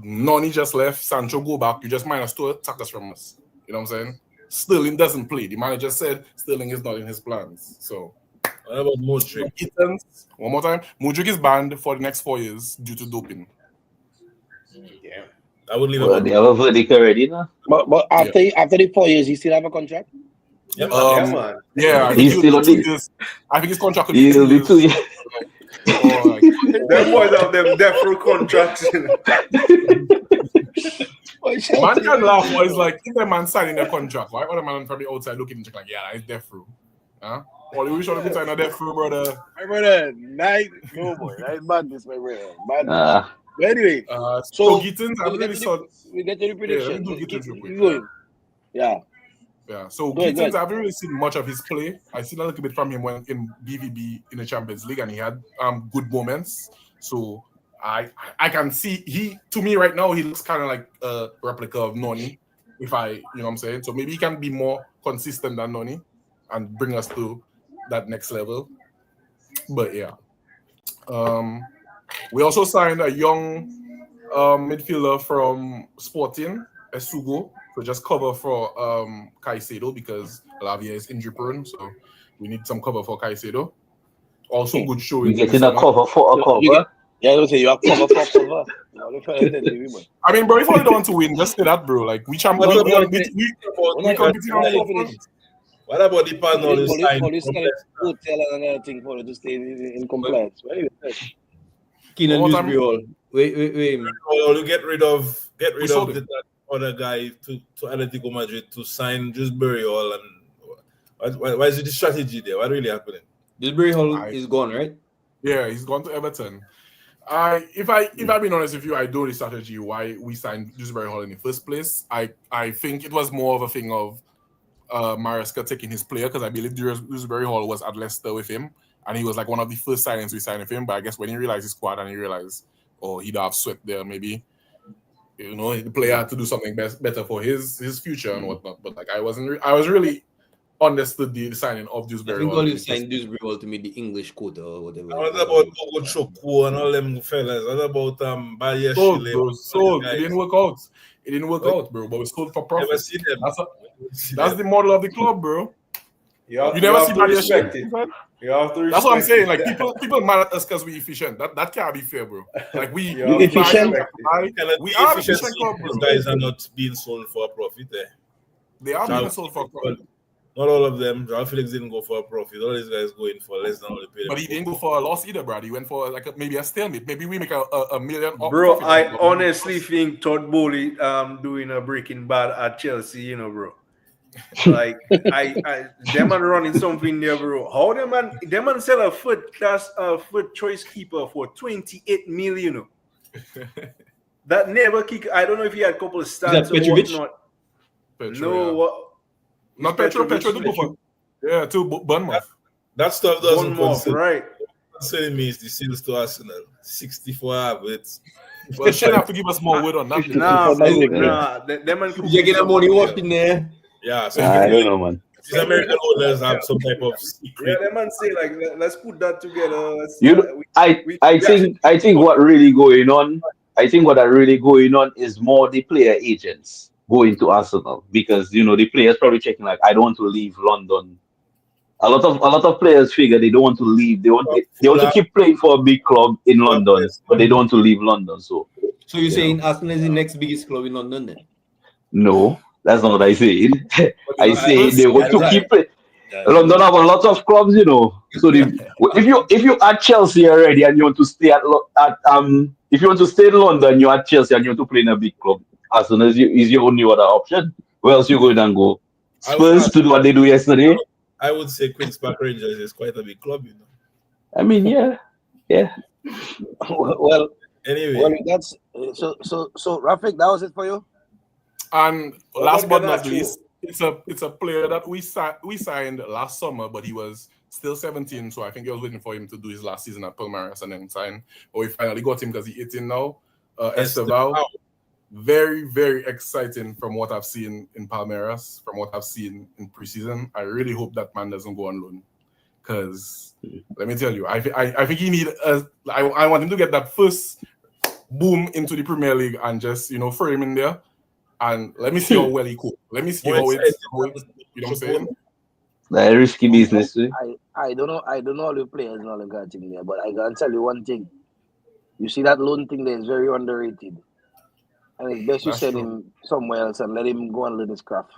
Noni just left. Sancho go back. You just -2 attackers from us. You know what I'm saying? Sterling doesn't play. The manager said Sterling is not in his plans. So,
what about Modric?
One more time. Modric is banned for the next 4 years due to doping.
Yeah.
I would leave
Well, they have a verdict already, no?
But after the 4 years, he still have a contract?
Yep.
Man.
Yeah, I think
He's still on
be 2
this.
years. I think his contract will be
He'll
2
be
years.
2 years.
Or like,
Them boys have them death row contracts.
man can laugh, but it's like, if the man signing their contract, why other man from the outside looking and like, yeah, it's death row. Huh? Well, we should have sign a death row, brother.
My brother, nice. No, boy. Nice madness, my brother. Madness. But anyway,
So Gittins, I
we
really saw.
get to the prediction.
let me do Gittins real quick.
Going. Yeah.
Yeah, so
Go ahead,
Gittins, I haven't really seen much of his play. I seen a little bit from him when in BVB in the Champions League, and he had good moments. So I can see to me right now, he looks kind of like a replica of Noni, you know what I'm saying? So maybe he can be more consistent than Noni and bring us to that next level. But yeah. We also signed a young midfielder from Sporting, Esugo, to just cover for Caicedo, because Lavia is injury prone, so we need some cover for Caicedo. Also, good showing.
You getting a cover for a cover?
Yeah, I don't say you have cover for cover.
I mean, bro, if you don't want to win, just say that, bro. Like, we champion. We competing on 4 points.
What about the panel is signed?
Hotel and another thing for it to stay in compliance.
Keenan
One more time.
Dewsbury Hall. Wait.
To get rid of that other guy to Atletico Madrid to sign Dewsbury Hall, and why is it the strategy there? What really happening?
Dewsbury Hall is gone, right?
Yeah, he's gone to Everton. If I've been honest with you, I know the strategy why we signed Dewsbury Hall in the first place. I think it was more of a thing of Maresca taking his player, because I believe Dewsbury Hall was at Leicester with him, and he was like one of the first signings we signed with him. But I guess when he realized his squad and he realized, he'd have sweat there, maybe, the player had to do something better for his future and whatnot. But like, I was really understood the signing of Dewsbury Hall.
I think all signed Dewsbury Hall to meet the English quota or whatever.
What about Ogochukwu and all them fellas? What about Baye Shile?
Sold. It didn't work out. It didn't work out, bro. But we sold for profit.
Never seen them.
That's the model of the club, bro.
You
never see
to
Baye
respect
Shile.
it. You have to respect
That's what I'm saying. Like,
it.
people mad at us because we efficient. That can't be fair, bro. Like, we
efficient.
We are efficient club, bro.
These guys are not being sold for a profit there.
They are being sold for a profit.
Not all of them. Joao Felix didn't go for a profit. All these guys going for less than what they paid.
But he didn't go for a loss either, bro. He went for like maybe a stalemate. Maybe we make a million.
Bro, I honestly think Todd Bowley doing a Breaking Bad at Chelsea, bro. Like, them man running something there, bro. How them man sell a foot choice keeper for 28 million, That never kick. I don't know if he had a couple of stats or whatnot.
Not Petro do go for. Yeah, to Bournemouth.
That stuff doesn't
concern, right?
Concerning me is the sales to Arsenal. 64 habits.
Well, Shane have to give us more word on that.
Nah. Them man
You get a money wash in there.
Yeah, so
I don't know, man.
these American owners have some type of
Yeah,
secret.
that man say like let's put that together. Let's
You know,
we
I
actually
think what really going on. I think what are really going on is more the player agents going to Arsenal because the players probably checking like I don't want to leave London. A lot of players figure they don't want to leave. They want to
Fulham,
keep playing for a big club in
Fulham,
London,
West
but they
Ham.
don't want to leave London. So
So you're
you know,
saying Arsenal is the next biggest club in London then?
no, that's not what I said.
But
I
the
say
first
they want to
I,
keep it.
I,
London have a lot of clubs. So if you at Chelsea already and you want to stay if you want to stay in London, you're at Chelsea and you want to play in a big club, Arsenal is your only other option. Where else you going and go?
I would
Spurs
add,
to do what they do yesterday.
I would say Queens Park Rangers is quite a big club.
I mean, yeah.
Well,
Anyway,
that's so. Rafik, that was it for you.
And
What
last
about
but not
Garnacho?
least, it's a player that we signed last summer, but he was still 17, so I think he was waiting for him to do his last season at Palmeiras and then sign. But we finally got him because he's 18 now. Estevao,
Estevao.
very, very exciting from what I've seen in Palmeiras, from what I've seen in preseason. I really hope that man doesn't go on loan. Because let me tell you, I think he need I want him to get that first boom into the Premier League and just throw him in there and let me see how well he could. Let me see
More
how
excited.
you know what I'm saying?
Like risky business. Eh?
I don't know. I don't know all the players and all the guys in there, but I can tell you one thing. You see that loan thing there is very underrated, and it's best you
That's
send
true.
him somewhere else and let him go and learn his craft,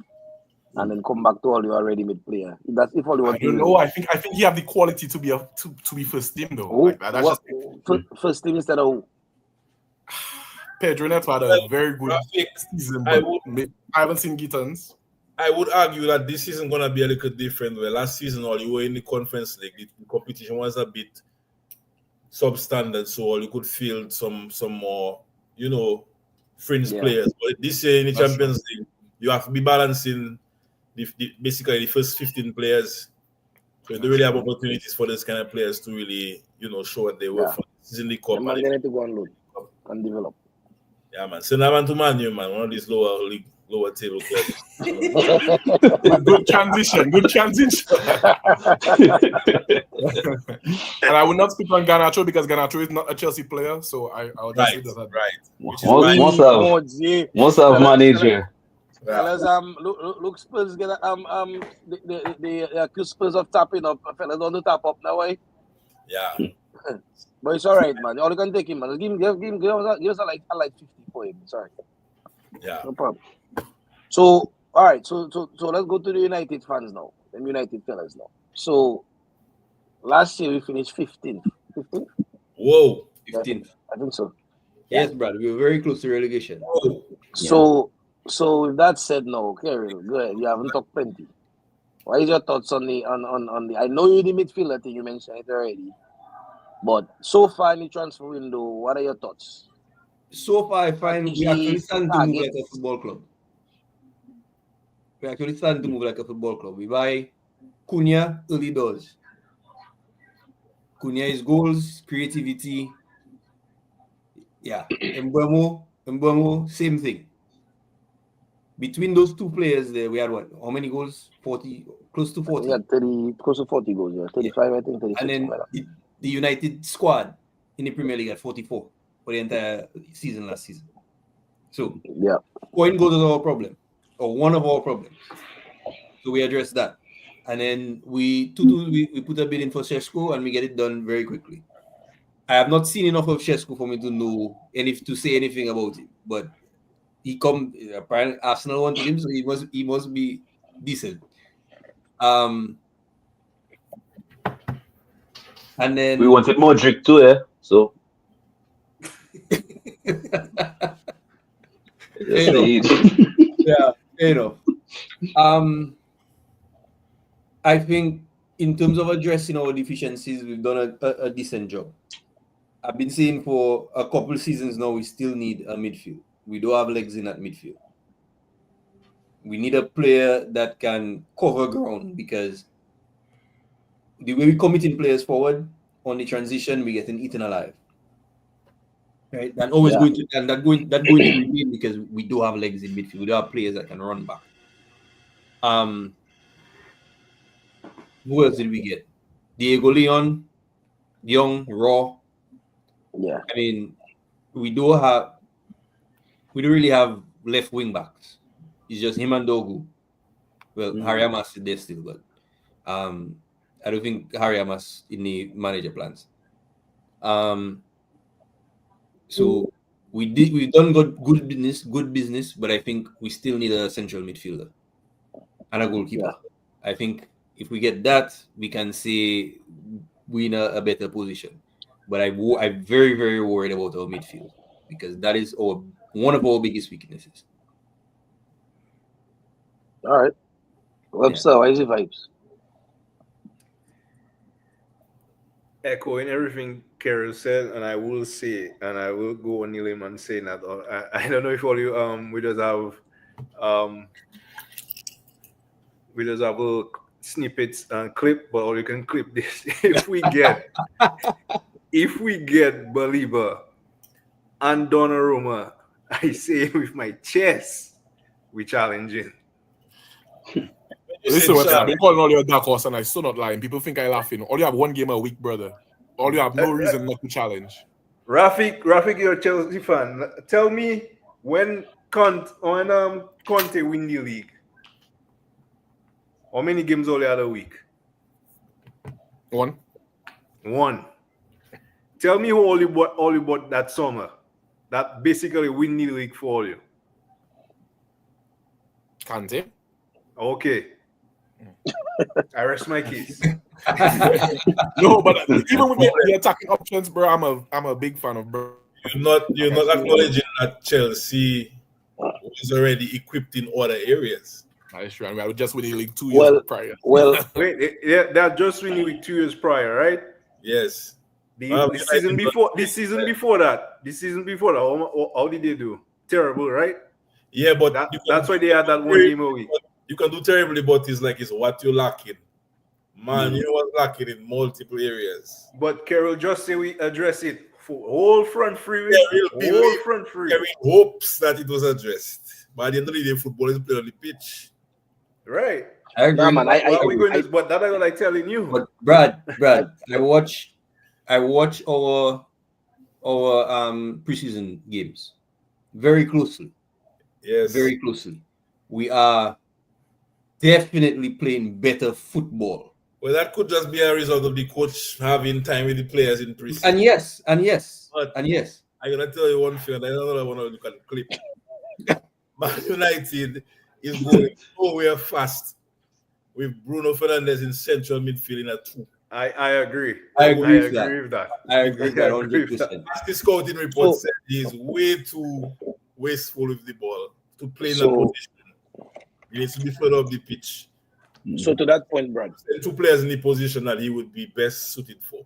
and then come back to all your ready-made player. That's if all you
I
want to
don't
do.
know. I think he have the quality to be to be first team though.
Who?
Like that. That's
What?
just
First team instead of
Pedro Neto had a very good
Rafik,
season,
I
but I haven't seen Gittins.
I would argue that this season gonna be a little different. Where last season, all you were in the conference league, the competition was a bit substandard, so all you could field some more, fringe
Yeah.
players. But this year in the
That's
Champions League, you have to be balancing basically the first 15 players. So you don't really have opportunities for those kind of players to really, show what they work
Yeah.
for. This is in the
the
cup.
man
And
they need to go and loan and develop.
yeah, man. Send that man to Man U, man. One of these lower league, lower table clubs.
Good transition. Good transition. And I will not speak on Garnacho because Garnacho is not a Chelsea player, so I'll just leave that.
Right.
Most
why-
most of manager.
Fellas, look, Spurs get the accused Spurs of tapping up. Fellas don't do tap up now, eh?
Yeah.
But it's all right, man. All you can take him, man. Give us a like 50 for him. Sorry,
Yeah.
no problem. So, all right. So let's go to the United fans now. The United fellas now. So, last year we finished 15th. 15th?
Whoa.
15th.
I think so.
Yes, brother. We were very close to relegation.
Whoa.
So with that said, no, Kirill, go ahead. You haven't talked plenty. What is your thoughts on the on the? I know you're the midfielder thing. You mentioned it already. But so far in the transfer window, what are your thoughts?
So far, I find we actually starting to move like a football club. We buy Cunha early doors. Cunha is goals, creativity. Yeah. Mbemo, same thing. Between those two players there, we had what? How many goals? 40, close to 40.
We had 30, close to 40 goals, yeah. 35, I think, 36.
And then the United squad in the Premier League at 44 for the entire season last season. So,
yeah,
scoring goals is our problem, or one of our problems. So we address that. And then we put a bid in for Šeško and we get it done very quickly. I have not seen enough of Šeško for me to know to say anything about it. But apparently Arsenal wanted him, so he must be decent. And then
We wanted Modric too, eh? So
yeah, I think in terms of addressing our deficiencies, we've done a decent job. I've been saying for a couple seasons now, we still need a midfield. We don't have legs in that midfield. We need a player that can cover ground because the way we committing players forward on the transition, we getting eaten alive. Right, and always going to remain because we do have legs in midfield. We do have players that can run back. Who else did we get? Diego Leon, young, raw.
Yeah.
I mean, we don't really have left wing backs. It's just him and Dogu. Well, Harry Amas is there still, but I don't think Harry Amas in the manager plans. So we've done good business, but I think we still need a central midfielder and a goalkeeper. I think if we get that, we can say we in a better position. But I'm very, very worried about our midfield because that is one of our biggest weaknesses.
All right. Webster, how is your vibes?
Echoing everything Carol said, and I will say, and I will go on him and say that. I don't know if all you we just have a snippets and clip, but all you can clip this. if we get Belieber and Donnarumma, I say with my chest, we challenging.
Listen, what's I've been calling all your dark horse and I still not lying. People think I laughing. All you have one game a week, brother. All you have no reason not to challenge.
Rafik, you're a Chelsea fan. Tell me when Conte win the league. How many games all the other week?
One.
Tell me who all you bought that summer. That basically win the league for all you.
Kante.
Okay. I rest my case.
No, but even with the attacking options, bro, I'm a big fan of bro.
You're not acknowledging that Chelsea is already equipped in other areas.
That is true. And we were just winning the league 2 years prior.
Well,
wait, they're just winning league 2 years prior, right?
Yes.
The season before that, how did they do? Terrible, right?
Yeah, but
that's why they had that one game a week.
You can do terribly, but it's what you're lacking. Man, you know what's lacking in multiple areas.
But Carol just say we address it for whole front three.
Carol hopes that it was addressed. But at the end of the day, football is played on the pitch.
Right.
I agree.
Yeah, man,
but that I'm like telling you.
But Brad, I watch our preseason games very closely.
Yes.
Very closely. We are definitely playing better football.
Well, that could just be a result of the coach having time with the players in preseason.
And yes.
I'm gonna tell you one thing, and I don't want to look at the clip. Man United is going nowhere fast with Bruno Fernandes in central midfield in a 2.
I agree.
I agree with
that.
I agree with that 100%.
The scouting report said he's way too wasteful with the ball to play in that position. He needs to be further up the pitch.
So to that point, Brad,
2 players in the position that he would be best suited for.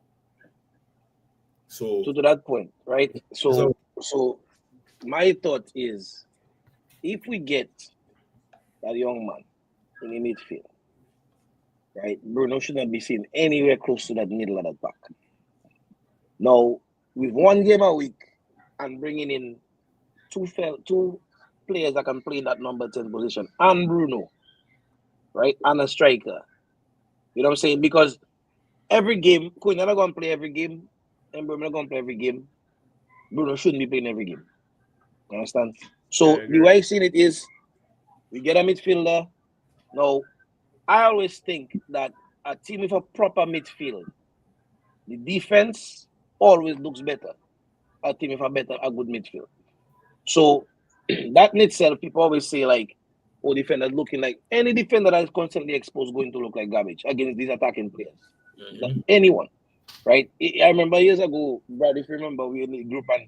So
to that point, right? So my thought is, if we get that young man in the midfield, right, Bruno should not be seen anywhere close to that middle of that back. Now, with one game a week and bringing in two players that can play in that number 10 position and Bruno, right, and a striker. You know what I'm saying? Because every game, Quinn, you're not going to play every game, and Bruno not going to play every game. Bruno shouldn't be playing every game. You understand? So the way I've seen it is, we get a midfielder. Now, I always think that a team with a proper midfield, the defense always looks better. A team with a good midfield. So that in itself, people always say like, oh, defenders looking like any defender that is constantly exposed going to look like garbage against these attacking players. Mm-hmm. Anyone, right? I remember years ago, Brad, if you remember, we were in the group and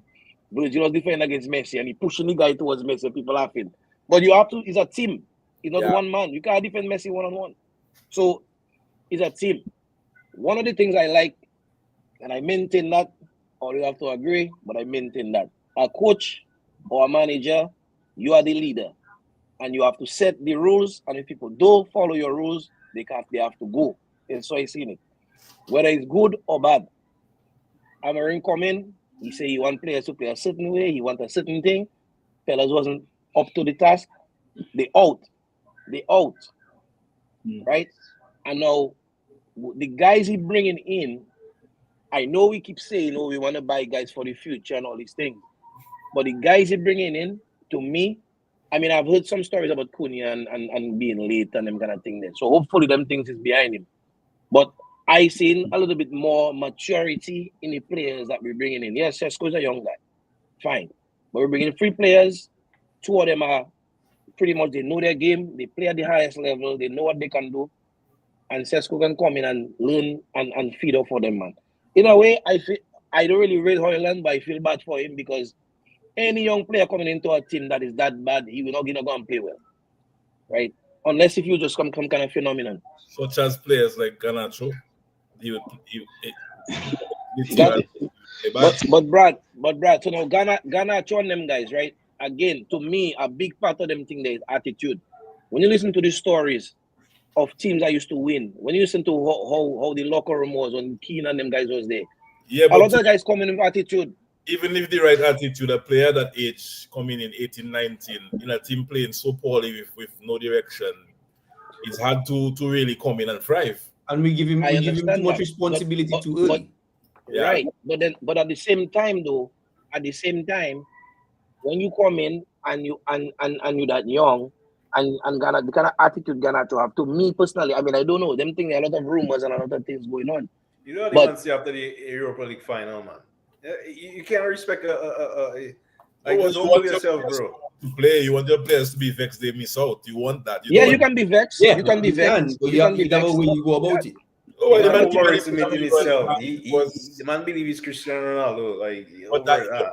Virgil was defending against Messi and he pushing the guy towards Messi, people laughing. But you have to, it's a team. It's not one man. You can't defend Messi one-on-one. So it's a team. One of the things I like, and I maintain that, or you have to agree, but I maintain that. A coach or a manager, you are the leader. And you have to set the rules. And if people don't follow your rules, they have to go. And so I seen it. Whether it's good or bad. Amarin come in, he say he want players to play a certain way, he want a certain thing. Fellas wasn't up to the task. They out. Right? And now the guys he bringing in, I know we keep saying, oh, we want to buy guys for the future and all these things. But the guys he bringing in, to me, I mean, I've heard some stories about Cunha and being late and them kind of thing there. So hopefully them things is behind him. But I seen a little bit more maturity in the players that we're bringing in. Yes, Sesko's a young guy. Fine. But we're bringing 3 players. 2 of them are pretty much, they know their game. They play at the highest level. They know what they can do. And Sesko can come in and learn and feed off for them, man. In a way, I don't really rate Hoyland, but I feel bad for him because any young player coming into a team that is that bad, he will not go and play well. Right? Unless if you just come kind of phenomenon.
Such as players like Garnacho.
But Brad, so now Garnacho and them guys, right? Again, to me, a big part of them thing there is attitude. When you listen to the stories of teams that used to win, when you listen to how the locker room was when Keane and them guys was there, a lot of guys coming in with attitude.
Even if the right attitude, a player that age coming in 18, 19, in a team playing so poorly with no direction, it's hard to really come in and thrive.
And we give him too much responsibility too early.
Right. But at the same time, when you come in and you're that young and Ghana, the kind of attitude Ghana to have, to me personally, I mean, I don't know. Them think there are a lot of rumors and a lot of things going on.
You know what they see after the Europa League final, man. You can't respect like just humble yourself, bro.
To play, you want your players to be vexed they miss out. You want that.
You can be vexed. Yeah, you can be vexed.
You have a way you go about it.
The man overestimating himself. The man believes Cristiano Ronaldo. Like,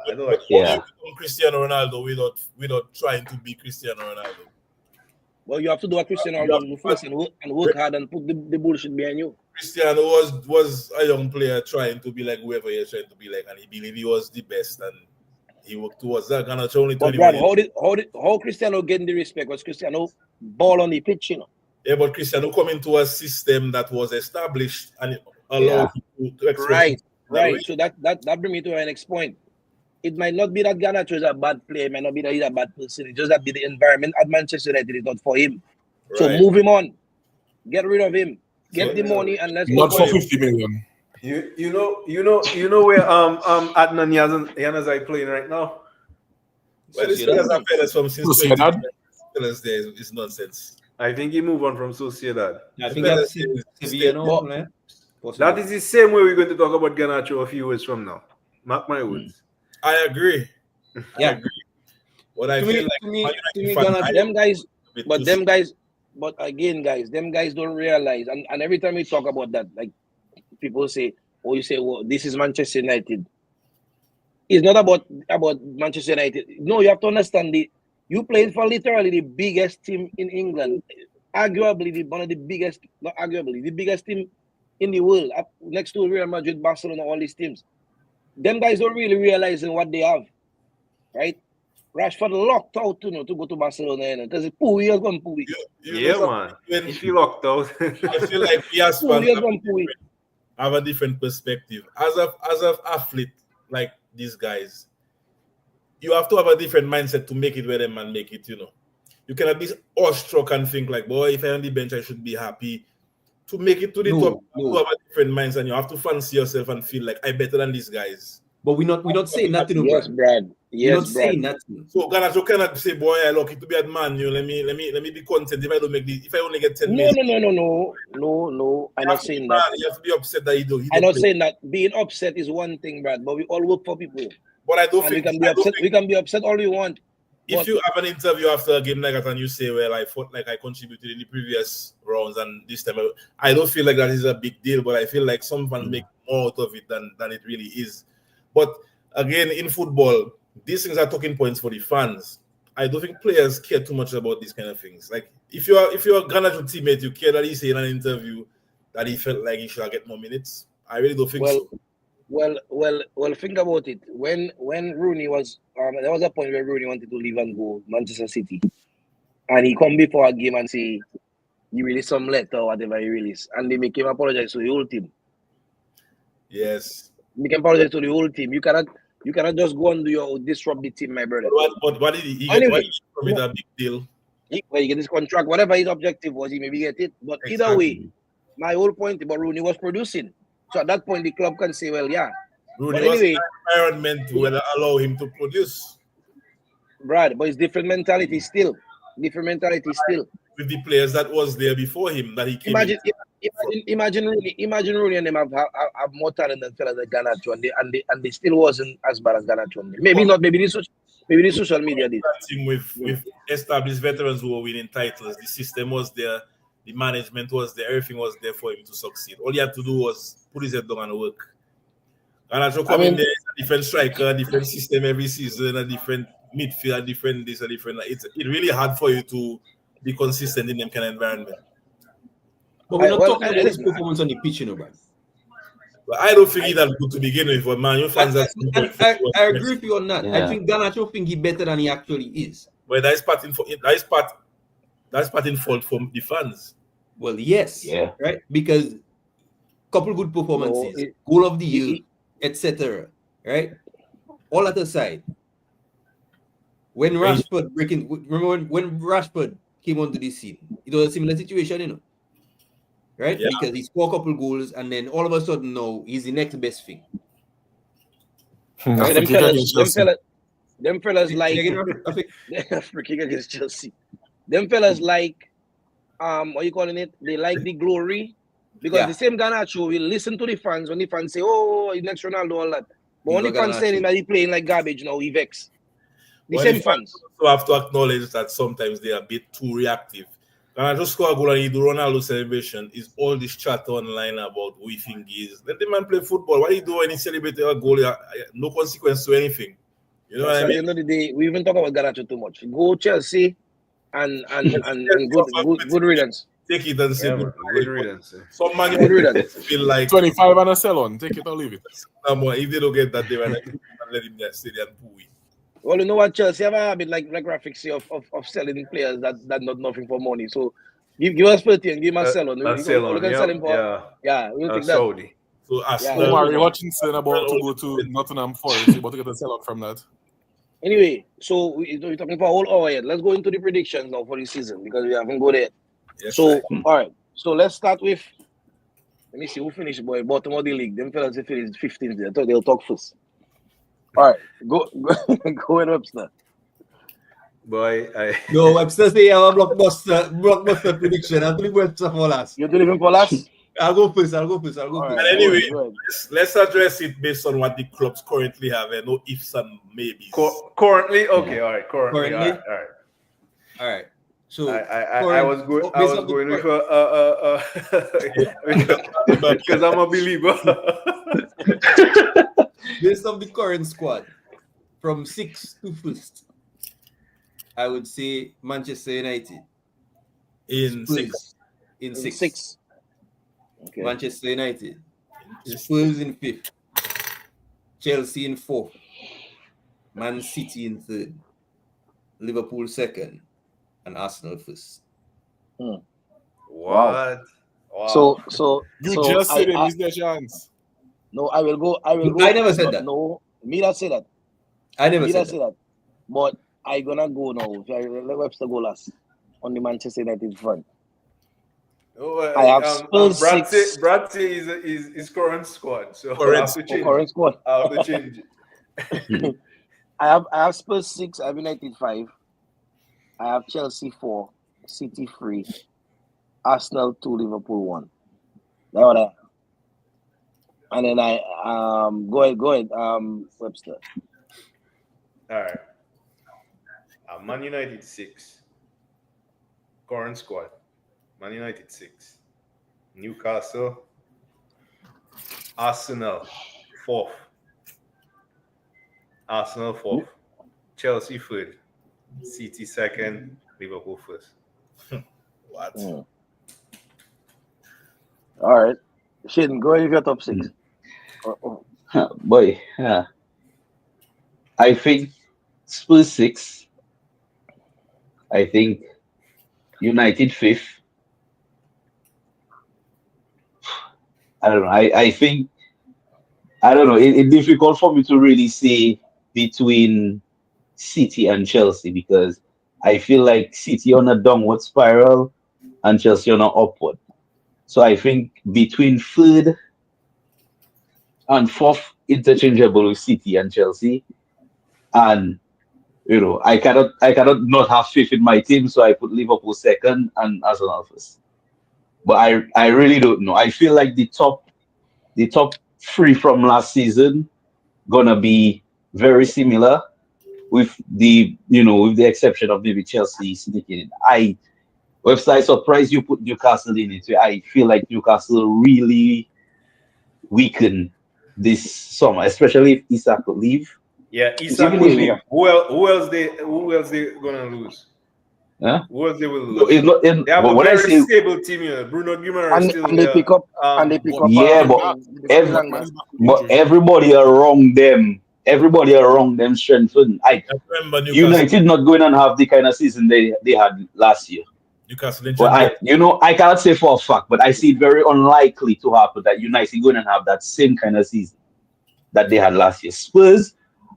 I don't like.
Yeah. Cristiano Ronaldo without trying to be Cristiano Ronaldo.
Well, you have to do what Cristiano Ronaldo first and work hard and put the bullshit behind you.
Cristiano was a young player trying to be like whoever he was trying to be like, and he believed he was the best, and he worked towards that. Garnacho only 21 years.
How Cristiano getting the respect? Was Cristiano ball on the pitch, you know?
Yeah, but Cristiano coming to a system that was established and allowed him to express.
Right. So that brings me to my next point. It might not be that Garnacho is a bad player. It might not be that he's a bad person. It's just that the environment at Manchester United is not for him. Right. So move him on. Get rid of him. Get the money and let's
not for 50 million.
You know where Adnan Januzaj playing right now?
Well, this guy has a fellas from since Sociedad. Fellas there is nonsense.
I think he moved on from Sociedad.
I think that's Sevilla.
That is the same way we're going to talk about Garnacho a few years from now. Mark my words.
I agree.
Yeah.
I agree. What I feel like
but again, guys, them guys don't realize, and every time we talk about that, like people say, well, this is Manchester United. It's not about Manchester United. No, you have to understand you played for literally the biggest team in England, arguably one of the biggest, not arguably, the biggest team in the world, up next to Real Madrid, Barcelona, all these teams. Them guys don't really realize what they have, right? Rashford locked out to go to Barcelona because Pui has gone Pui.
Yeah, man. If you locked out,
I feel like we as fans have a different perspective. As of athlete like these guys, you have to have a different mindset to make it where them man make it. You know, you cannot be awestruck and think like, boy, if I'm on the bench, I should be happy. To make it to the top, you have a different mindset, and you have to fancy yourself and feel like I'm better than these guys.
But we're not saying nothing.
Yes, Brad.
We're not saying nothing.
So Garnacho cannot say, boy, I lucky to be at Man U. Let me be content if I don't make if I only get 10 minutes.
No. I'm not saying that.
You have to be upset that you do.
I'm not saying that. Being upset is one thing, Brad, but we all work for people.
But I don't think
we can be upset all we want.
If you have an interview after a game like that and you say, well, I fought like I contributed in the previous rounds and this time, I don't feel like that is a big deal, but I feel like some fans make more out of it than it really is. But again, in football, these things are talking points for the fans. I don't think players care too much about these kind of things. Like if you're a Garnacho teammate, you care that he said in an interview that he felt like he should get more minutes. I really don't think so.
Well, think about it. When Rooney was, there was a point where Rooney wanted to leave and go Manchester City, and he come before a game and say he released some letter or whatever he released, and they make him apologize to the whole team.
Yes,
make him apologize to the whole team. You cannot just go and disrupt the team, my brother.
But what did he get? Why did he commit a big deal?
He get his contract, whatever his objective was, he maybe get it. But either way, My whole point, but Rooney was producing. So at that point, the club can say, well, yeah.
Rooney
But
was in
anyway,
an environment will allow him to produce
Brad, but it's different mentality still. Different mentality still.
with the players that was there before him that he came in.
Imagine Rooney and them have more talent than fellas like Garnacho, and they still wasn't as bad as Garnacho. Maybe not. Maybe the social media did.
Team with established veterans who were winning titles. The system was there, the management was there, everything was there for him to succeed. All he had to do was put his head down and work. Garnacho come in there, a different striker, a different system every season, a different midfield, a different this, a different. It's really hard for you to be consistent in them kind of environment.
But we're not talking about his performance on the pitch, you know, man.
But I don't think he's that good to begin with. But man, your fans
I agree with you on that.
Yeah.
I think Garnacho think he's better than he actually is.
But that's part in fault from the fans.
Well, yes,
Yeah.
right, because couple good performances, goal of the year, etc. Right, all that aside, when Rashford remember when Rashford came onto the scene, it was a similar situation, you know, right?
Yeah.
Because he scored a couple goals, and then all of a sudden, now he's the next best thing.
Right? Them fellas like freaking against Chelsea. Them fellas like what you calling it? They like the glory. Because the same Garnacho will listen to the fans when the fans say, "Oh, he's next Ronaldo," all that. But when the fans saying that he's playing like garbage now, he vex. The same fans.
So have to acknowledge that sometimes they are a bit too reactive. Garnacho score a goal and he do Ronaldo celebration is all this chat online about who he think he is. Let the man play football. What do you do when he celebrates a goal? No consequence to anything. You know what I mean?
At the end of the day, we even talk about Garnacho too much. Go Chelsea and good riddance.
Take it and say
good riddance.
Some man
Good riddance.
feel like
25 and a sell on. Take it or leave it.
if they don't get that, they will let him there, stay there and poo.
Well, you know what, Chelsea have a habit like graphics of selling players that not nothing for money. So give us 30 and give us sell on. We can sell him for we'll take that.
Saudi.
So
Omari Hutchinson about to go to Nottingham Forest, about to get a sell out from that.
Anyway, so we're talking for a whole hour yet. Let's go into the predictions now for the season because we haven't got it.
Yes,
so all right. So let's start with let me see who finished bottom of the league. Them fellas they finished 15th. They'll talk first. All right, go in Webster.
Boy,
No, Webster say I have a blockbuster prediction. I think Webster for last.
You do even for last?
I'll go first. first.
And anyway, let's address it based on what the clubs currently have and no ifs and maybes.
Currently, okay, all right. Currently, all
right. So
I was going with because I'm a believer.
Based on the current squad, from 6th to 1st, I would say Manchester United
in
Spurs
6.
In
6. Okay.
Manchester United. Spurs in 5th. Chelsea in 4th. Man City in 3rd. Liverpool 2nd. And Arsenal 1st.
What?
Wow. So
you just said it. Is their chance?
No, I will go. I
never said that.
No, me that say that.
I never said that.
But I gonna go now. Let Webster go last on the Manchester United front. I have Spurs 6.
Brad is current squad, so
current squad.
I have to change it.
I have Spurs 6. I have United 5. I have Chelsea 4, City 3, Arsenal 2, Liverpool 1. That what I. And then I go ahead, Webster.
All right. Man United 6. Current squad. Man United 6. Newcastle. Arsenal 4th. Arsenal 4th. Chelsea 3rd. City 2nd. Liverpool 1st.
What?
All right. Shaden, go ahead with your top 6.
Boy, I think Spurs 6. I think United 5th. I don't know. I think I don't know. It's difficult for me to really say between City and Chelsea because I feel like City on a downward spiral and Chelsea on an upward. So I think between third and fourth, interchangeable with City and Chelsea, and I cannot not have faith in my team, so I put Liverpool second and Arsenal first. But I really don't know. I feel like the top three from last season gonna be very similar, with the exception of maybe Chelsea sneaking in. Website surprised you put Newcastle in it. I feel like Newcastle really weakened this summer, especially if Isak could leave.
Yeah,
Even
Isak will
if
leave. Who else they gonna lose?
huh?
Who else they will
No,
lose?
it's not.
They have
But
a
when I
very
say
stable team here. Bruno Guimaraes still
And they
there.
pick up
But
yeah, but
they pick up
every,
Elanga.
man is back from
but
injury.
everybody around them strengthened.
I remember Newcastle.
United not going and have the kind of season they had last year.
Newcastle in
Well,
Champions.
I cannot say for a fact, but I see it very unlikely to happen that United going and have that same kind of season that they had last year. Spurs,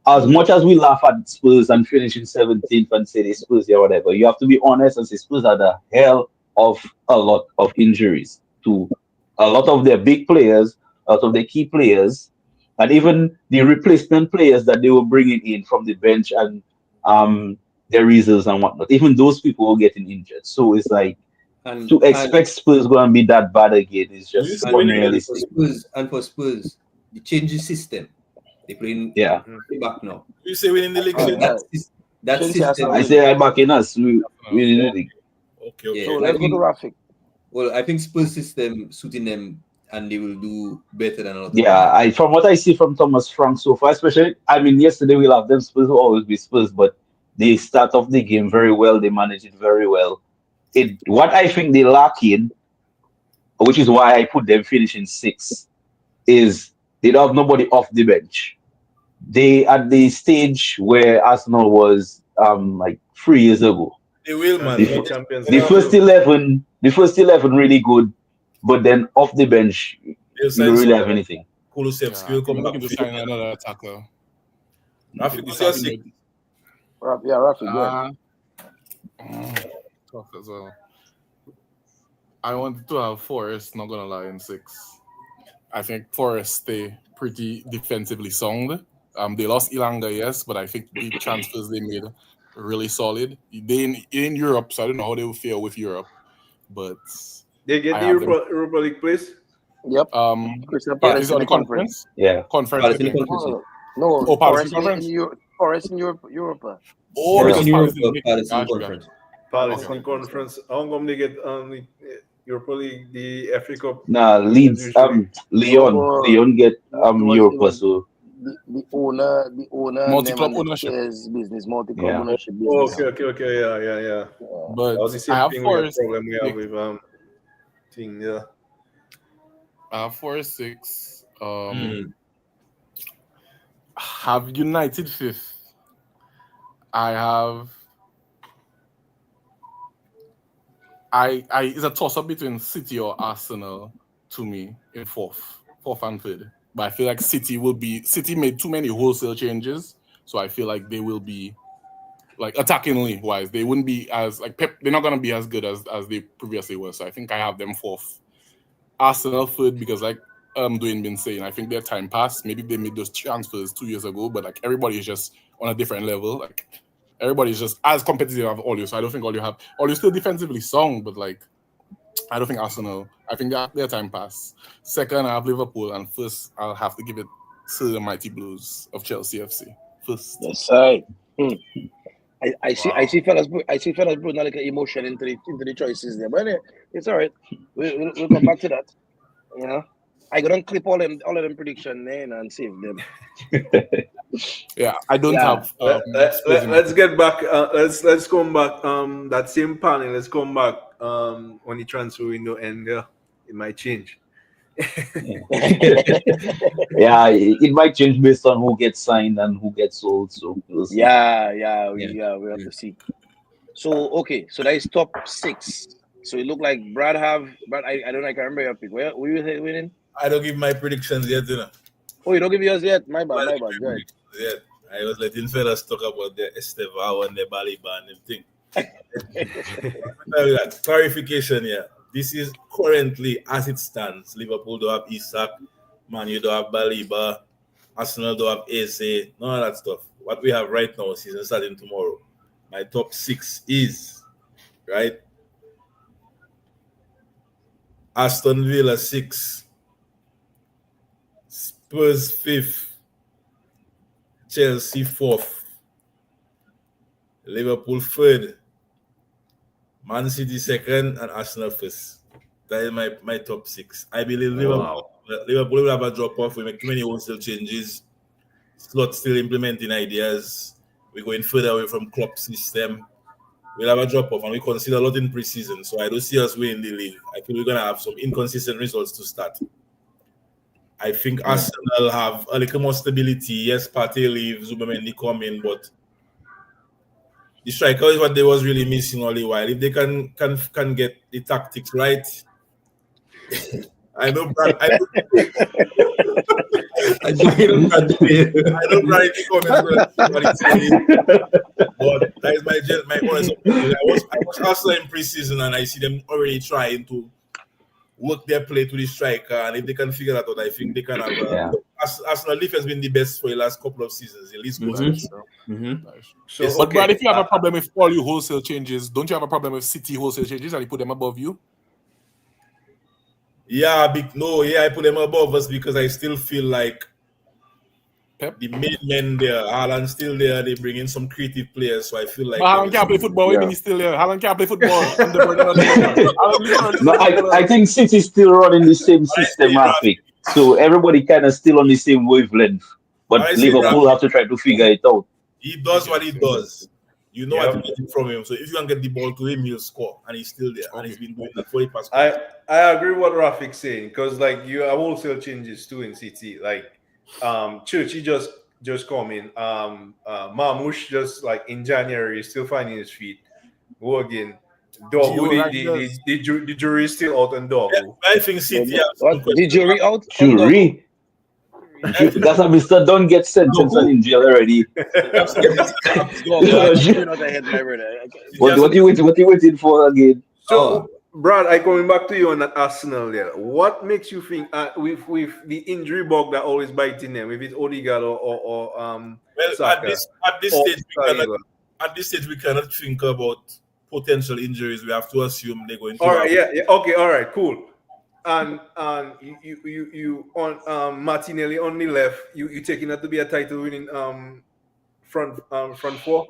as much as we laugh at Spurs and finishing 17th and say they Spurs or whatever, you have to be honest and say Spurs had a hell of a lot of injuries to a lot of their big players, a lot of their key players, and even the replacement players that they were bringing in from the bench and their reserves and whatnot. Even those people were getting injured. So it's like
And
to expect Spurs going to be that bad again is
Do you
just
see when you
and
get
for
unrealistic.
Spurs, the change system. They playing
Yeah.
back now.
you say winning the league?
Oh,
Shane?
yeah.
That
Chelsea
system.
Arsenal
I say I back in us. We
Yeah.
really
Okay, okay.
Yeah,
So let's go to Rafik.
Well, I think Spurs system suiting them, and they will do better than a lot of
yeah.
them.
From what I see from Thomas Frank so far, especially yesterday we love them. Spurs will always be Spurs, but they start off the game very well. They manage it very well. What I think they lack in, which is why I put them finishing sixth, is they don't have nobody off the bench. They at the stage where Arsenal was like 3 years ago.
They will,
And
man.
The,
in
fir-
Champions
the
League.
first
too.
11 really good, but then off the bench,
They'll
you
sign
don't really
some
have anything.
Kulusevski
Yeah,
will come
I'm
back.
looking to
fit.
sign another attacker.
Rafik,
This
who's your
has
six?
been
Rafik, go ahead.
tough as well. I wanted to have Forest, not gonna lie, in 6. I think Forest stay pretty defensively sound. They lost Ilanga, yes, but I think the transfers they made really solid. They in Europe, so I don't know how they will fare with Europe, but
They get
I
the
have them.
Europa League place.
Yep. Crystal Palace
Is
in
on
the
the
conference.
conference?
Yeah.
Conference, I
Palace in the
think.
conference.
No,
Oh, Palace in
Forest in
conference.
Europe. Forest in Europe. Europa.
Oh,
Palace
Yeah.
because
in
Palace
Europe,
didn't make it.
Palace in
Gotcha,
conference.
Palace
Okay.
in conference. How come they get Europa League, the FA Cup?
Nah, Leeds,
Usually.
No,
Leon get
it
Europa,
was
so
the owner never
Multi-club
let
ownership.
shares business, multi-club
yeah.
ownership
Oh,
business.
okay. Yeah.
But
That was the
I
same
have
thing
Forest.
problem we have
6.
with Ting. Yeah.
I have Forest 6.
Mm.
Have United 5th. I have. I it's a toss up between City or Arsenal to me in fourth and third. But I feel like City made too many wholesale changes, so I feel like they will be like attackingly wise. They wouldn't be as like Pep. They're not gonna be as good as they previously were. So I think I have them fourth. Arsenal third because like Dwayne been saying, I think their time passed. Maybe they made those transfers 2 years ago, but like everybody is just on a different level. Like everybody's just as competitive as all you. So I don't think all you still defensively strong, but like I don't think Arsenal. I think their time passed. Second, I have Liverpool, and first I'll have to give it to the Mighty Blues of Chelsea FC. First,
Yes, sir. I see fellas putting like an emotion into the choices there, but anyway, it's all right. We'll come back to that. You know, I go and clip all of them prediction there and save them.
yeah, I don't
Yeah.
have.
Let's get back. Let's come back. That same panel. Let's come back. When the transfer window end, it might change.
Yeah, it might change based on who gets signed and who gets sold. So we'll see.
We have to see. So okay, so that is top 6. So it looked like Brad. I don't know. I can remember your pick. Where were you winning?
I don't give my predictions yet, you know.
Oh, you don't give yours yet. My
I
bad.
don't give my
Go ahead.
predictions yet. I was letting fellas talk about the Estevao and the Baliba and them thing. Clarification, yeah. this is currently as it stands. Liverpool don't have Isak, Man U don't have Baliba, Arsenal don't have Eze, none of that stuff. What we have right now, season starting tomorrow. My top 6 is right. Aston Villa 6, Spurs 5th, Chelsea 4th, Liverpool 3rd, Man City 2nd, and Arsenal 1st. That is my top 6. I believe Liverpool will have a drop off. We make too many wholesale changes. Slot still implementing ideas. We're going further away from Klopp's system. We'll have a drop off, and we consider a lot in preseason. So I don't see us winning the league. I think we're gonna have some inconsistent results to start. I think Arsenal have a little more stability. Yes, Partey leaves, Zubimendi come in, but the striker is what they was really missing all the while. If they can get the tactics right, I know Brad. I know Brad is coming, but that is my honest opinion. I watch Arsenal in preseason, and I see them already trying to work their play to the striker, and if they can figure that out, I think they can have. Arsenal defense has been the best for the last couple of seasons, at least.
So, but Brad, if you have a problem with all your wholesale changes, don't you have a problem with City wholesale changes and you put them above you?
Yeah, I put them above us because I still feel like Pep? The main men there, Haaland's still there. They bring in some creative players, so I feel like.
But Haaland can't play football. Even he's still there. Haaland can't play football.
No, I think City's still running the same system, so everybody kind of still on the same wavelength. But Liverpool have to try to figure it out.
He does what he does. You know what to get from him. So if you can get the ball to him, he'll score, and he's still there, and he's been doing that for the past.
I agree with what Rafik's saying, because like you have wholesale changes too in City. Like Churchy just come in. Marmoush just like in January is still finding his feet. Go again. Doggo, the jury is still out on Doggo.
Yeah, I think City.
The jury out?
Jury. That's how Mr. Dunn gets sentenced and in jail already. What you waiting for again?
So, Brad, I coming back to you on that Arsenal there. What makes you think with the injury bug that always biting them, if it's Odegaard or Saka,
at this stage we cannot think about potential injuries. We have to assume they're going to.
All right, okay, all right, cool. And you on Martinelli on the left, you taking that to be a title winning front four.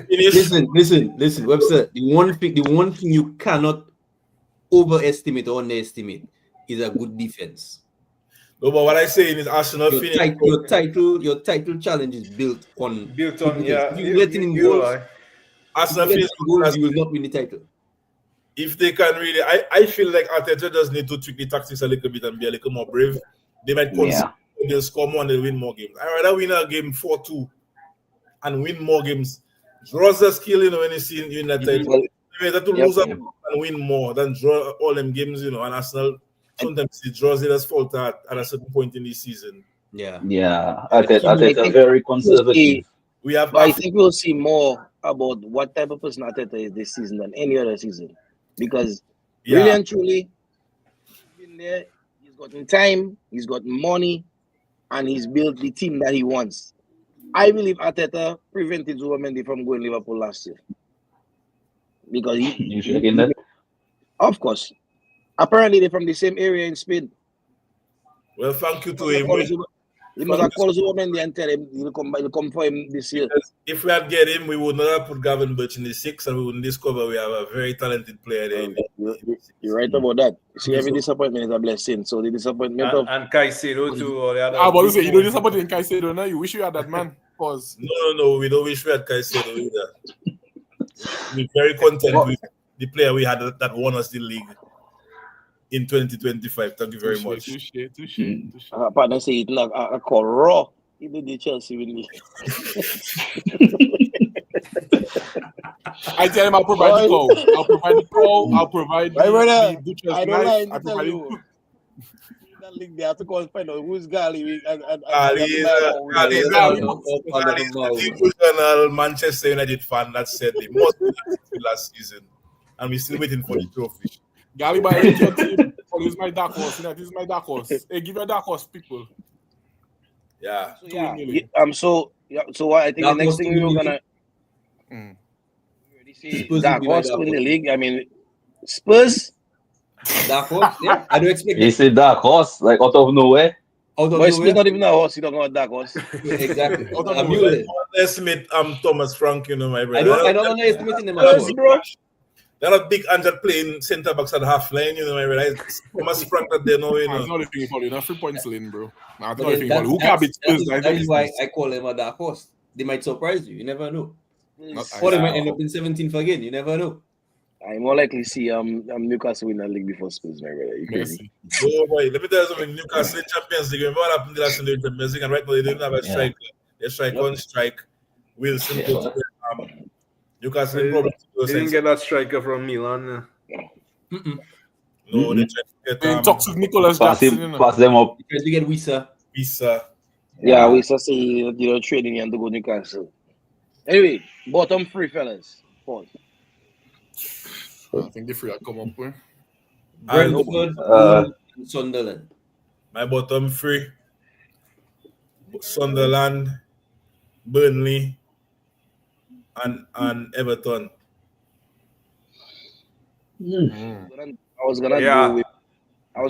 Listen, Webster. The one thing you cannot overestimate or underestimate is a good defense.
No, but what I say is Arsenal.
Your title challenge is built on.
Yeah.
You letting in goals.
Arsenal
goals, you will not win the title.
If they can really, I feel like Arteta does need to tweak the tactics a little bit and be a little more brave. They might consider they'll score more and they'll win more games. I'd rather win a game 4-2 and win more games. Draws the skill, when you see you in that title. You have to lose up and win more than draw all them games, and Arsenal sometimes it draws it as fault at a certain point in the season.
Yeah. Arteta very conservative.
I think we'll see more about what type of person Arteta is this season than any other season. Because really and truly, he's been there, he's gotten time, he's got money, and he's built the team that he wants. I believe Arteta prevented Zubimendi from going to Liverpool last year. Because
that?
Of course. Apparently they're from the same area in Spain.
Well, thank you to him.
He must have called Zubimendi and tell him he'll come for him this year.
Because if we had get him, we would not have put Gavin Birch in the 6, and we wouldn't discover we have a very talented player there.
You're right about that. See, every disappointment is a blessing. So the disappointment
and Caicedo too. Or the other
I was say you don't disappoint in Caicedo now. You wish you had that man. Pause.
No, we don't wish we had Caicedo either. We're very content with the player we had that won us the league in 2025. Thank you very much.
Touche. Partner say it like a call raw. He did the Chelsea with me.
I tell him I'll provide the call. I'll provide the butcher's knife.
I provide you. That link they have to go and find out who's Gali.
The Manchester United fan that said the most last season. and we're still waiting for the trophy.
Gally by rate your team. Oh, this is my dark horse. This is my dark horse. Hey, give your dark horse, people.
Yeah.
So,
To win the league.
so what I think
Dark
the next
horse
thing
to
we
win
were
the
gonna
Mm.
say
Spurs
dark
would be my
horse to
dark
win the
horse.
league. I mean, Spurs.
Dark horse, yeah. I don't expect
He
it.
said dark horse, like out of nowhere.
Out of
But Spurs
nowhere.
not even a horse. You don't know dark horse.
Exactly.
Out of
A
nowhere.
mule.
Don't underestimate Thomas Frank, you know, my
I
brother.
don't underestimate him at
Spurs,
all.
bro.
They're not big hundred playing centre backs at half line, you know, my brother. Thomas Frank that they know, you
That's
know.
not a thing for you. Not 3 points in, bro. That's
But
not a
then
thing for you. Who can beat Spurs?
that is why I call them a dark horse. They might surprise you. You never know.
Not
Or they
I-
might end up in 17th again. You never know.
I more likely see Newcastle win the league before Spurs, my brother. You crazy?
Messi.
Oh boy, let me tell you something. Newcastle in Champions League. Remember what happened last in the Champions League? And right now they didn't have a striker. They strike on strike. Wilson
Yeah.
goes to Newcastle in
They
problem.
didn't get that striker from Milan.
Mm-mm.
No, they tried to
They in
get
talks with Nicholas
Pass
Jackson, you
him,
know.
pass them up.
Because we get Wisa.
Visa.
Yeah, we just say trading him to go Newcastle. Anyway, bottom three fellas. Pause.
I think the free had come up with.
Brentford,
Uh,
Wolves, and Sunderland.
My bottom three: Sunderland, Burnley, and Everton.
I was gonna
Yeah.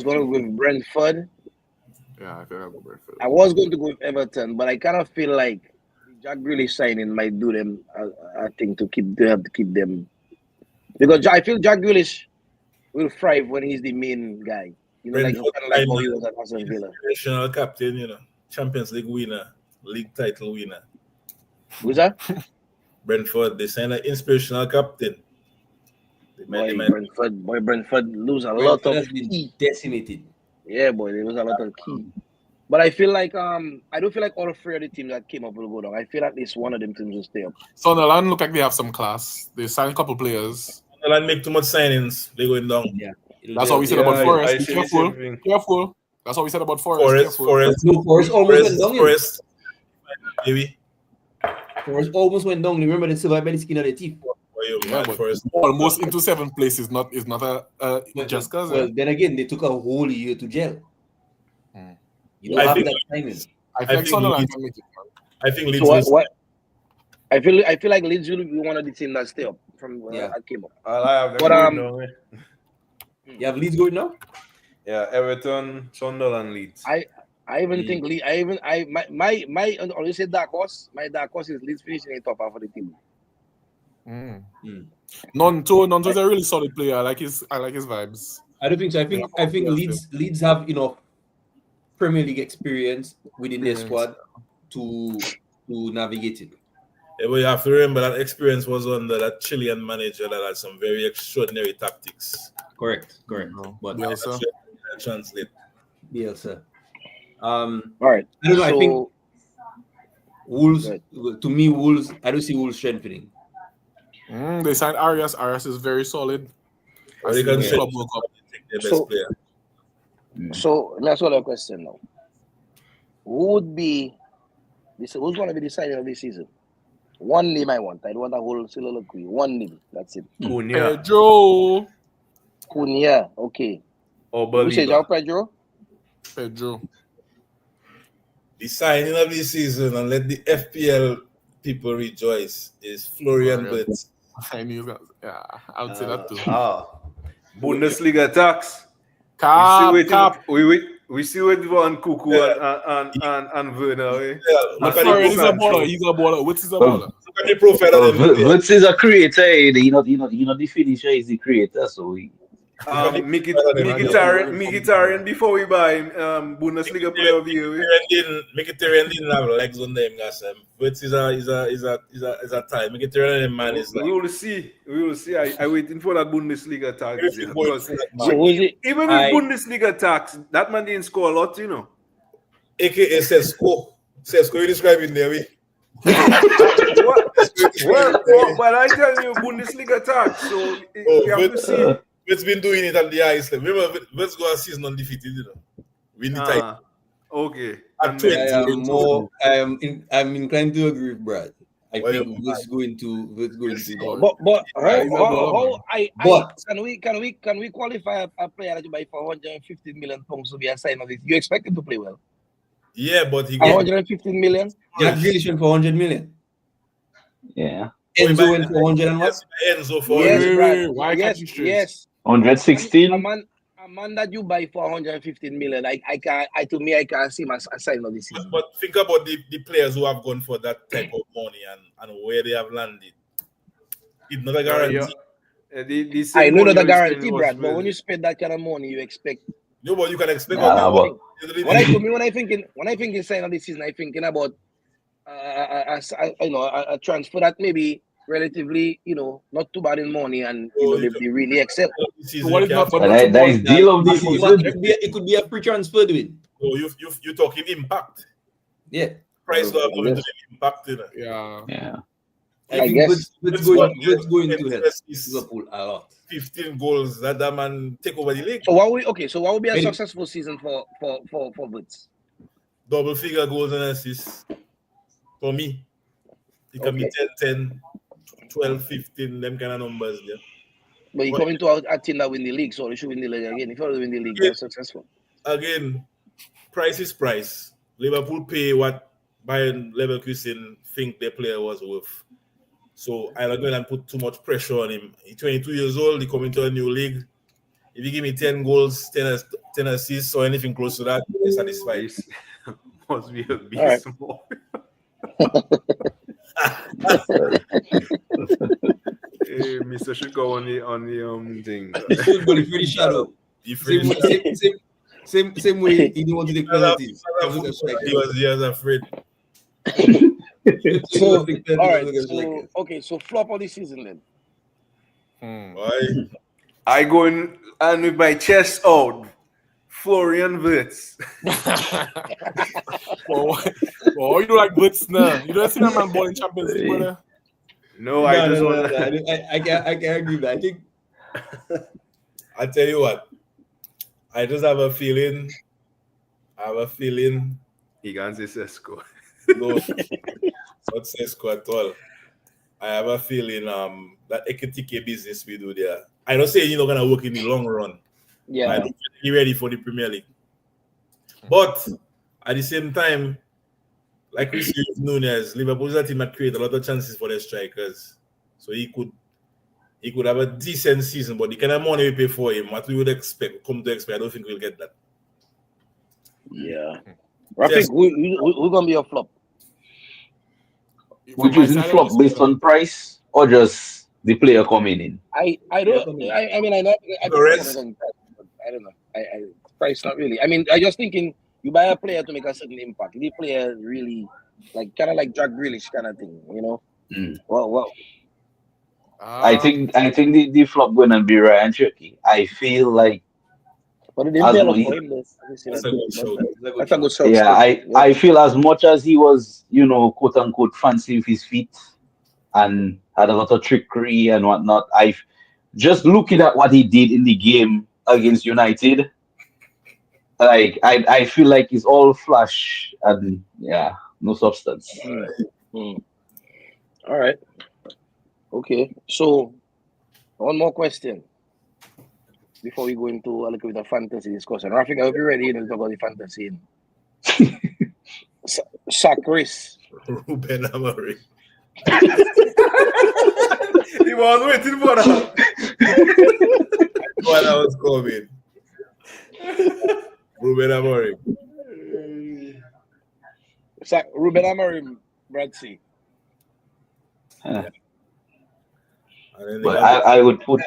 go with Brentford.
Yeah, I think I'll go Brentford.
I was going to go with Everton, but I kind of feel like Jack Grealish signing might do them. I think to have to keep them because I feel Jack Grealish will thrive when he's the main guy. You know, like
Brentford
kind of like how he was at Aston Villa.
National captain, you know, Champions League winner, league title winner.
Who's that?
Brentford, they signed an inspirational captain.
Brentford lose a lot
Brentford
of
has been
key.
decimated.
Yeah, boy, there was a lot of key. But I feel like I don't feel like all three of the teams that came up will go down. I feel at least one of them teams will stay up.
Sunderland look like they have some class. They signed a couple players.
Sunderland make too much signings. They're going down.
Yeah.
That's what we said about
I
Forest. Be
see the
careful.
same thing.
Careful. That's what we said about Forest.
Forest,
Careful.
Forest,
No, Forest almost went down.
Forest. Maybe.
Forest almost went down. Remember, they survived by the skin of their teeth.
Yeah, but
Forest.
almost into 7th place is not a just cause.
Well, then again, they took a whole year to gel. You don't
I
have
think-
that timing.
I think
think
Sunderland
Leeds-
can make it.
I think Leeds
So
will
what? I feel like Leeds will be one of the teams that stay up from
Yeah.
I came up.
I have them
But,
going down, eh?
You have Leeds going now?
Yeah, Everton, Sunderland, Leeds.
I even think my always say dark horse. My dark horse is Leeds finishing in top half of the team.
Nonto is a really solid player. I like his vibes.
I don't think so. I think Leeds have enough Premier League experience within their squad to navigate it.
Yeah, but you have to remember that experience was under that Chilean manager that had some very extraordinary tactics.
Correct. But
Bielsa.
Translate.
Bielsa.
All right.
I don't know. I
So-
think Wolves.
Good.
To me, Wolves. I don't see Wolves strengthening.
They signed Arias. Arias is very solid. I
They
see
can
him
say
Club World Cup.
their best
So-
player.
So let's ask a question now. Who would be who's going to be the signing of this season? One name I want. I don't want a whole soliloquy. One name. That's it.
Cunha
Pedro.
Cunha. Okay.
or
Who says
Baliba.
Pedro?
Pedro.
The signing of this season and let the FPL people rejoice is Florian Wirtz.
I knew that. Yeah, I would say that too.
Bundesliga tax. We still waiting for Nkuku and Werner. Eh?
Yeah, look at
Florian is
the
a
profile.
baller. He's a baller. What's his a baller?
Look at the profile of them.
Wirtz is a creator. You know, the finisher is the creator. So
Mkhitaryan before we buy him, Bundesliga player of the year.
Mkhitaryan didn't have legs on them, guys. Wirtz is a time. Mkhitaryan man is
We
like.
will see. I waiting for that Bundesliga tax. Yeah, because
So who is it?
even with Bundesliga tax, that man didn't score a lot, you know.
AKA Sesko. Sesko, you describe it there, we.
But I tell you, Bundesliga tax. So we have to see.
Wirtz been doing it at the highest level. Remember, Wirtz go a season undefeated, you know. Win the title.
Okay.
At 20.
I'm inclined to agree with Brad. I
Why
think
you-
Woods going to
But
Yeah, he's a baller, man.
But-
can we qualify a player that you buy for 115 million pounds to be a sign of this? You expect him to play well?
Yeah, but he
115 million?
Jack Grealish went for 100 million.
Yeah.
Enzo went for 100 and what?
Enzo for
Yes,
Wait,
Brad.
wait, why
Yes,
can't you straight?
yes.
116.
A man that you buy for 115 million, I can't see him as a sign of the season.
But think about the players who have gone for that type of money and where they have landed. It's not a guarantee.
The
I
same
know
money
not a
we spend
guarantee,
was
Brad, but
with-
when you spend that kind of money, you expect.
No, but you can expect
Nah,
what
but-
When I thinking sign of the season, I thinking about a transfer that maybe relatively, not too bad in money, and they really excel.
So what is not for
That is deal of this season.
It could be a free transfer doing.
So you talking impact.
Yeah.
Price don't have nothing to
Yes.
do with impact, you know.
Yeah.
Yeah.
I
I
think
guess.
Woods going to help Liverpool a lot.
15 goals that man take over the league.
So what would be a
Maybe.
successful season for Woods?
Double figure goals and assists. For me, it can be 10, 12, 15, them kind of numbers there.
But you coming to a team that win the league, so they should win the league again. If you win the league, they're successful.
Again, price is price. Liverpool pay what Bayern Leverkusen think their player was worth. So I'm not going to put too much pressure on him. He's 22 years old. He coming to a new league. If you give me 10 goals, 10 assists, or anything close to that, I'm satisfied.
Must be a beast.
All right.
More. Hey, Mr. should go on the thing.
But if really shadow. Same way he didn't want to take penalties.
He was afraid.
So, all right. So flop of the season then.
Why?
I go in and with my chest out, Florian Wirtz.
Well, you do like Blitz now. You don't see that man ball in Champions League, brother.
No, I just want
I can't agree with that. I think
I tell you what, I just have a feeling.
he can't say Sesko.
No, not Sesko at all. I have a feeling that Ekitike business we do there. I don't say you're not gonna work in the long run.
Yeah.
I don't get ready for the Premier League. But at the same time, like we see with Nunez, Liverpool's a team that create a lot of chances for their strikers. So he could have a decent season, but the kind of money we pay for him, what we would expect, I don't think we'll get that.
Yeah. Rafik, who gonna be a flop?
Which is flop based on price or just the player coming in?
I don't know. I don't know. Price not really. I mean, I just thinking you buy a player to make a certain impact. The player really kind of like Jack Grealish kind of thing, Well.
I think the flop gonna be Ryan Cherky. I feel like
But it didn't pay a lot for him.
That's a good show.
That's a good show.
yeah, I feel as much as he was, quote unquote fancy with his feet and had a lot of trickery and whatnot. I just looking at what he did in the game against United, like I feel like it's all flash and no substance.
All right. Okay. So one more question before we go into a little bit of fantasy discussion. Rafik, I hope you're ready to talk about the fantasy. Chris.
Ruben Amorim.
He was waiting for that.
What I was coming. Ruben Amorim.
Ruben Amorim, Brad C.
But I would put.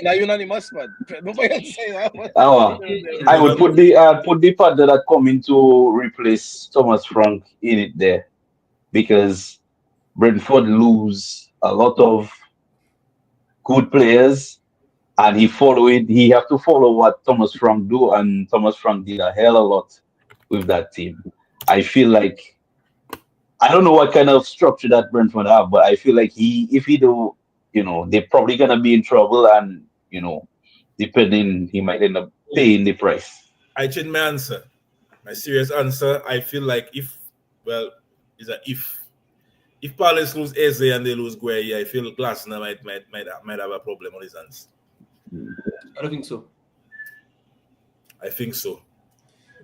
Now unanimous, man. Nobody say that.
I would put the partner that coming to replace Thomas Frank in it there, because Brentford lose a lot of good players, and he have to follow what Thomas Frank do, and Thomas Frank did a hell of a lot with that team. I feel like I don't know what kind of structure that Brentford have, but I feel like if he do, they're probably gonna be in trouble, and depending, he might end up paying the price.
I change my answer. My serious answer. I feel like if if Palace lose Eze and they lose Gueye, I feel Glasner might have a problem on his hands.
I don't think so.
I think so.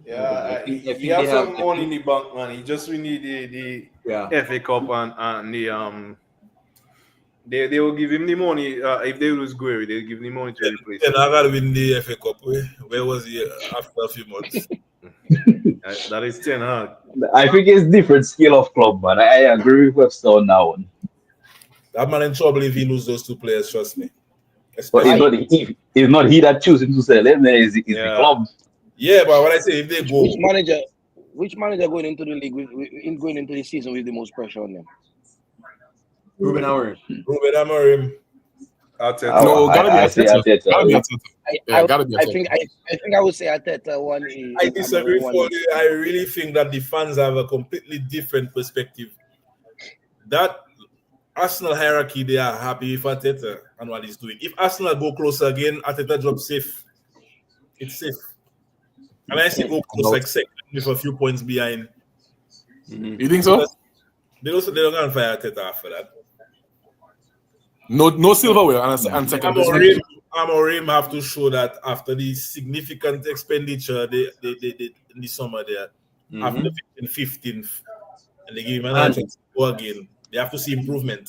Yeah,
I
he
think
have
they
some
have-
money in the bank, man. He just we need the
Yeah.
FA Cup and the they will give him the money if they lose Guerrero, they'll give him the money to replace
Ten
him.
Hag had win the FA Cup. Where was he after a few months?
That is Ten Hag.
I think it's different scale of club, but I agree with Webster on that one.
That man in trouble if he lose those two players. Trust me.
But
Especially,
it's not he that choosing to sell him. It's the club.
yeah, but when I say if they go,
Which manager going into the league going into the season with the most pressure on them?
Ruben Amorim.
Ruben Amorim.
Arteta.
No, gotta be
I say
Arteta. Gotta be
Arteta.
Arteta. Yeah, gotta be
I
Arteta.
think I would say Arteta one.
I disagree fully. I really think that the fans have a completely different perspective. That Arsenal hierarchy, they are happy with Arteta and what he's doing. If Arsenal go closer again, Arteta drops safe. It's safe. And I say go close like second with a few points behind.
You think so?
They don't go and fire Arteta after that.
No silverware and second place.
Amorim have to show that after the significant expenditure they in the summer there, after finishing 15th, and they give him another chance to go again. They have to see improvement.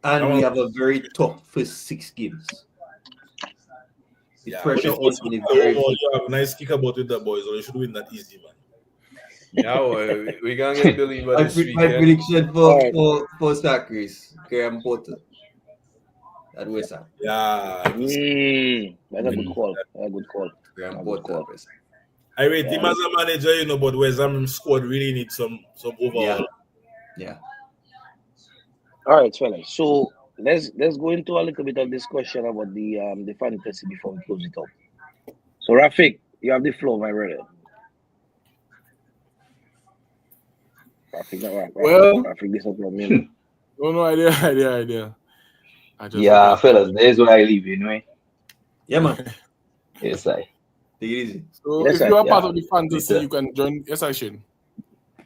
And we have a very tough first 6 games. The pressure on in a very
you have a nice kick about with the boys, or you should win that easy, man.
Yeah, well, we gonna get Believer this week.
my prediction for Stark race, Graham Potter at West Ham.
Yeah.
That's a good call.
Graham Potter.
I rate him as a manager, but West Ham squad really needs some overall.
Yeah.
All right, fellas. So let's go into a little bit of discussion about the fantasy before we close it up. So Rafik, you have the floor, my brother. Rafik disappointed.
No idea. I just
fellas, there's where I live anyway.
Yeah, man.
Yes, I.
Take it easy.
So
Yes,
if you are
yeah.
part of the fantasy,
Yes,
you can join. Yes, I should.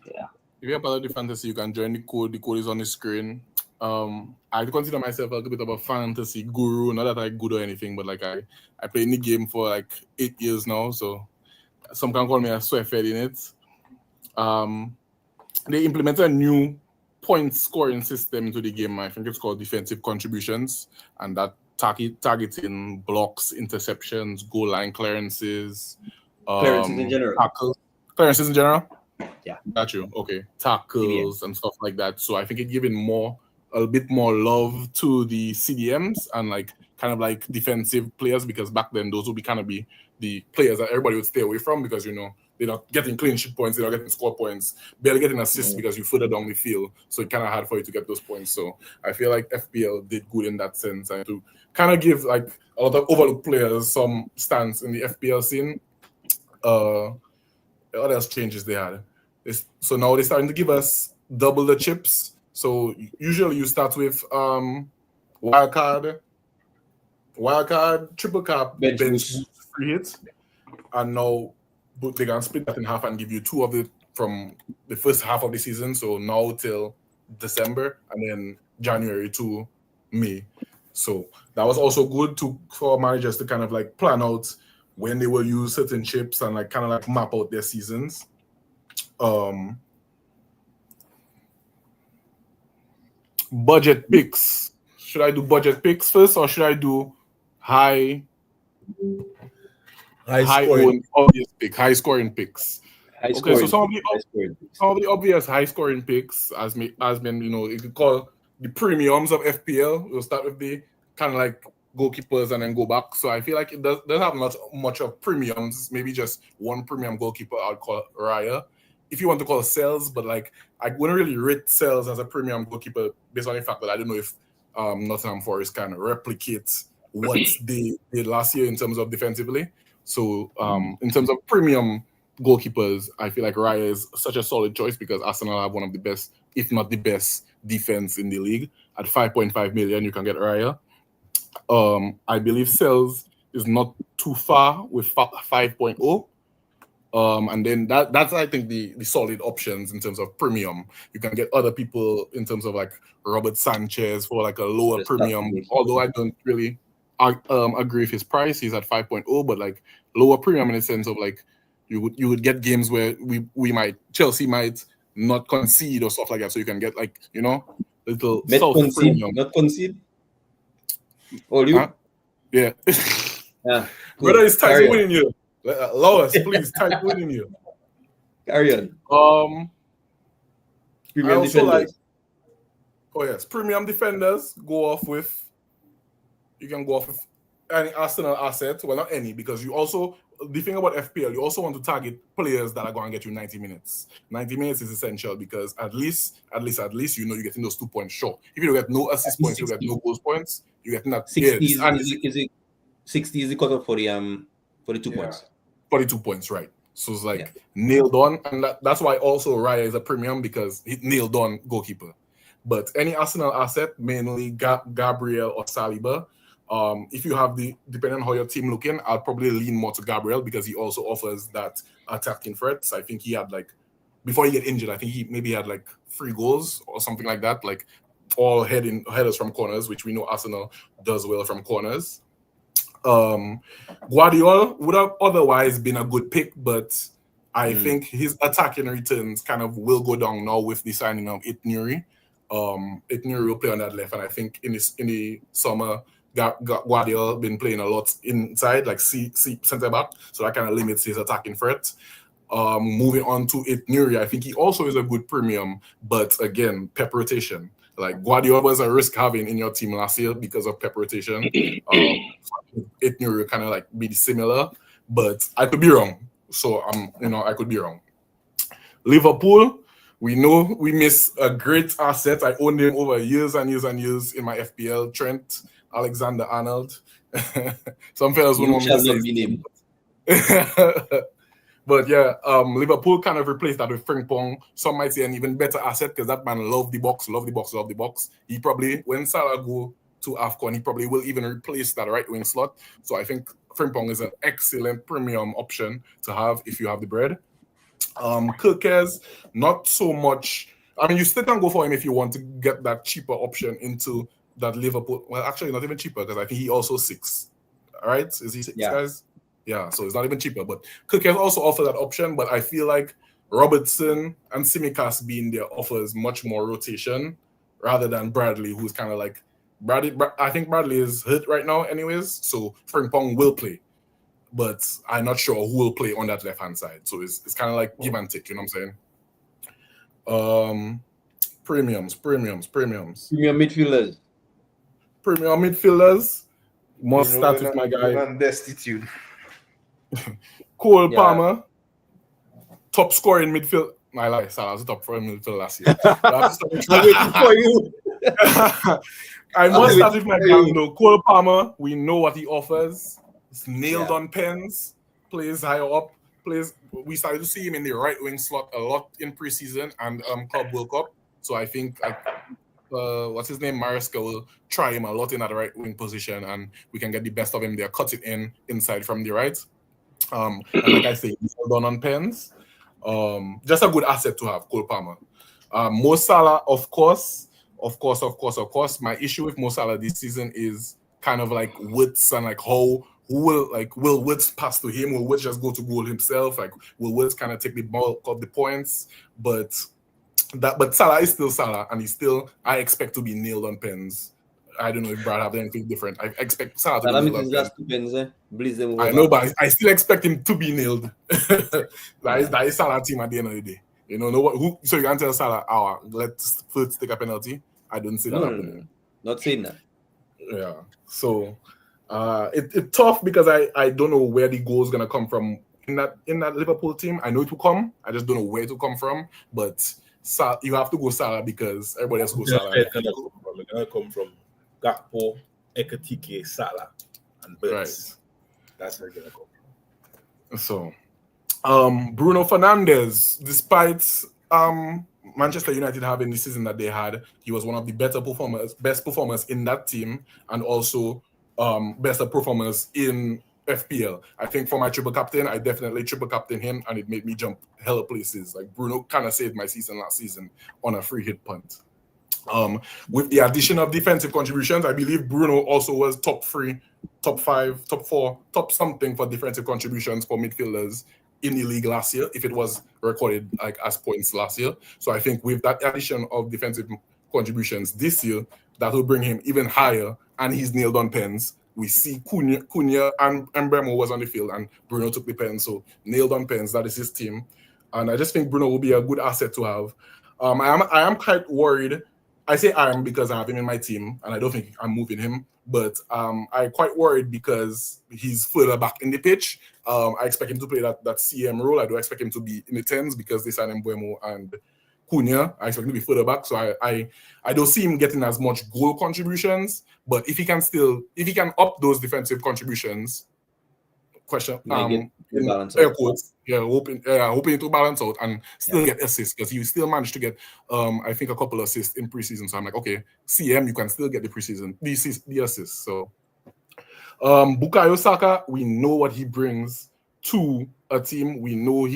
Yeah.
If you're part of the fantasy, you can join the code. The code is on the screen. I consider myself a little bit of a fantasy guru. Not that I'm good or anything, but like I play in the game for like 8 years now. So some can call me a sweat-fed in it. They implemented a new point scoring system into the game. I think it's called defensive contributions, and that targeting blocks, interceptions, goal line clearances,
Clearances in general.
tackles. Clearances in general.
Yeah.
Got you. Okay. Tackles and stuff like that. So I think it's giving a bit more love to the CDMs and like kind of like defensive players, because back then those would be the players that everybody would stay away from, because they're not getting clean sheet points, they're not getting score points, barely getting assists because you're further down the field. So it's kind of hard for you to get those points. So I feel like FPL did good in that sense, and to kind of give like a lot of overlooked players some stance in the FPL scene. What else changes they had? So now they're starting to give us double the chips. So usually you start with wildcard, triple cap, bench boost, free hits, and now they're gonna split that in half and give you 2 of it from the first half of the season. So now till December, and then January to May. So that was also good for managers to kind of like plan out when they will use certain chips and like kind of like map out their seasons. Budget picks. Should I do budget picks first, or should I do high scoring picks? So some of the obvious high scoring picks has been you could call the premiums of FPL. We'll start with the kind of like goalkeepers and then go back. So I feel like it doesn't have much of premiums. Maybe just one premium goalkeeper I'd call Raya. If you want to call Sales, but like I wouldn't really rate Sales as a premium goalkeeper based on the fact that I don't know if Nottingham Forest kind of replicates what they did last year in terms of defensively. So in terms of premium goalkeepers, I feel like Raya is such a solid choice because Arsenal have one of the best, if not the best, defense in the league. At 5.5 million, you can get Raya. I believe Sales is not too far with 5.0. And then that's I think the solid options in terms of premium. You can get other people in terms of like Robert Sanchez for like a lower
Just
premium.
that.
Although I don't really agree with his price. He's at 5.0, but like lower premium in the sense of like you would get games where Chelsea might not concede or stuff like that. So you can get like little
Met
soft
concede,
premium.
not concede. Oh, you?
Huh? Yeah.
Yeah.
Brother,
Cool.
it's time
Carry
to
on.
winning you. Allow us, please. Time to winning you.
Carry on.
I
Premium
also like.
defenders.
Oh yes, premium defenders. You can go off with any Arsenal asset. Well, not any, because the thing about FPL, you also want to target players that are going to get you 90 minutes. 90 minutes is essential because at least you're getting those 2 points. Sure, if you don't get no assist points, you get no goals points. You're getting that.
60
Yeah,
is it 60 is the cutoff for the 2 points.
42 points, right? So it's like nailed on, and that's why also Raya is a premium because he nailed on goalkeeper. But any Arsenal asset, mainly Gabriel or Saliba, if you have depending on how your team looking, I'll probably lean more to Gabriel because he also offers that attacking threats. I think he had like, before he get injured, I think he maybe had like 3 goals or something like that, like all headers from corners, which we know Arsenal does well from corners. Guardiola would have otherwise been a good pick, but I think his attacking returns kind of will go down now with the signing of Itnuri. Itnuri will play on that left, and I think in the summer, Guardiola been playing a lot inside, like C centre back, so that kind of limits his attacking threat. Moving on to Itnuri, I think he also is a good premium, but again, Pep rotation. Like Guardiola was a risk having in your team last year because of Pep rotation. Itnuri kind of like be similar, but I could be wrong. So I could be wrong. Liverpool, we know we miss a great asset. I owned him over years and years and years in my FPL. Trent Alexander-Arnold. Some fellas wouldn't want me to say his name. But yeah, Liverpool kind of replaced that with Frimpong. Some might say an even better asset because that man loved the box. He probably, when Salah go to AFCON, he probably will even replace that right wing slot. So I think Frimpong is an excellent premium option to have if you have the bread. Kirkes, not so much. I mean, you still can go for him if you want to get that cheaper option into that Liverpool. Well, actually, not even cheaper because I think he also 6. All right, is he 6, guys? Yeah, so it's not even cheaper. But Kirkes also offer that option. But I feel like Robertson and Tsimikas being there offers much more rotation rather than Bradley, who's kind of like Bradley. I think Bradley is hurt right now, anyways. So Frimpong will play, but I'm not sure who will play on that left-hand side. So it's kind of like give and take, you know what I'm saying? Premiums.
Premium midfielders.
Premium midfielders. Must start with my guy.
Destitute.
Cole Palmer. Top scorer in midfield. I lie, Salah was the top scorer in midfield last year.
I'm waiting for you.
I must start with my guy, though. Cole Palmer, we know what he offers. It's nailed on pens, plays higher up, we started to see him in the right wing slot a lot in preseason and Club World Cup. So I think what's his name? Maresca will try him a lot in that right wing position and we can get the best of him there, cut it inside from the right. And like I say, he's done on pens. Just a good asset to have, Cole Palmer. Mo Salah, of course. My issue with Mo Salah this season is kind of like widths and like how will Woods pass to him? Will Woods just go to goal himself? Like will Woods kind of take the bulk of the points? But Salah is still Salah, and I expect to be nailed on pens. I don't know if Brad have anything different. I expect Salah to be nailed on pens. I know, but I still expect him to be nailed. That is Salah team at the end of the day. You know what? So you can tell Salah, let's first take a penalty. I don't see that happening.
No. Not saying that.
Yeah. So it's tough because I don't know where the goal is gonna come from in that Liverpool team. I know it will come. I just don't know where it will come from. But you have to go Salah because everybody else goes Salah.
It's gonna come from Gakpo, Ekatike, Salah, and Burns. Right. That's where it's gonna come
from. So, Bruno Fernandes, despite Manchester United having the season that they had, he was one of the best performers in that team, and also best performers in FPL. I think for my triple captain, I definitely triple captain him, and it made me jump hella places. Like Bruno kind of saved my season last season on a free hit punt. With the addition of defensive contributions, I believe Bruno also was top 3, top 5, top 4, top something for defensive contributions for midfielders in the league last year, if it was recorded like as points last year. So I think with that addition of defensive contributions this year, that will bring him even higher, and he's nailed on pens. We see Cunha and Bremo was on the field, and Bruno took the pen. So nailed on pens, that is his team. And I just think Bruno will be a good asset to have. I am quite worried. I say I am because I have him in my team, and I don't think I'm moving him. But I'm quite worried because he's further back in the pitch. I expect him to play that CM role. I don't expect him to be in the 10s because they signed Mbeumo and Cunha. I expect him to be further back. So I don't see him getting as much goal contributions. But if he can up those defensive contributions, air quotes, hoping to balance out and still get assists, because you still managed to get I think a couple of assists in preseason. So I'm like, okay, CM, you can still get the preseason the assists. So Bukayo Saka, we know what he brings to a team. We know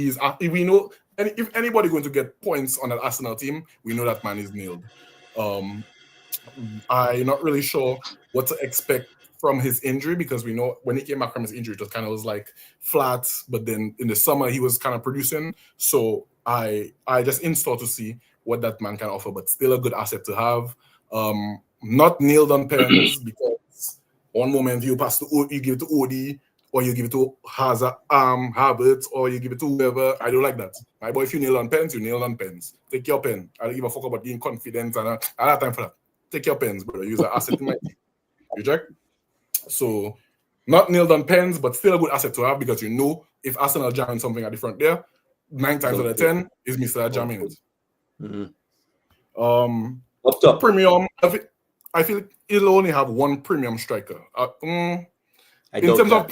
and if anybody going to get points on an Arsenal team, we know that man is nailed. I'm not really sure what to expect from his injury, because we know when he came back from his injury, it just kind of was like flat, but then in the summer he was kind of producing. So I just in store to see what that man can offer, but still a good asset to have. Not nailed on pens because one moment you give it to OD, or you give it to Harvard, or you give it to whoever. I don't like that. My boy, if you nail on pens, you nail on pens. Take your pen. I don't give a fuck about being confident, and I don't have time for that. Take your pens, brother. Use an asset in my team. You check? So, not nailed on pens, but still a good asset to have, because you know if Arsenal jamming something at the front there, 9 times out of 10 is Mr. jamming it.
Mm-hmm. Up top.
Premium, I feel it'll only have one premium striker. In terms of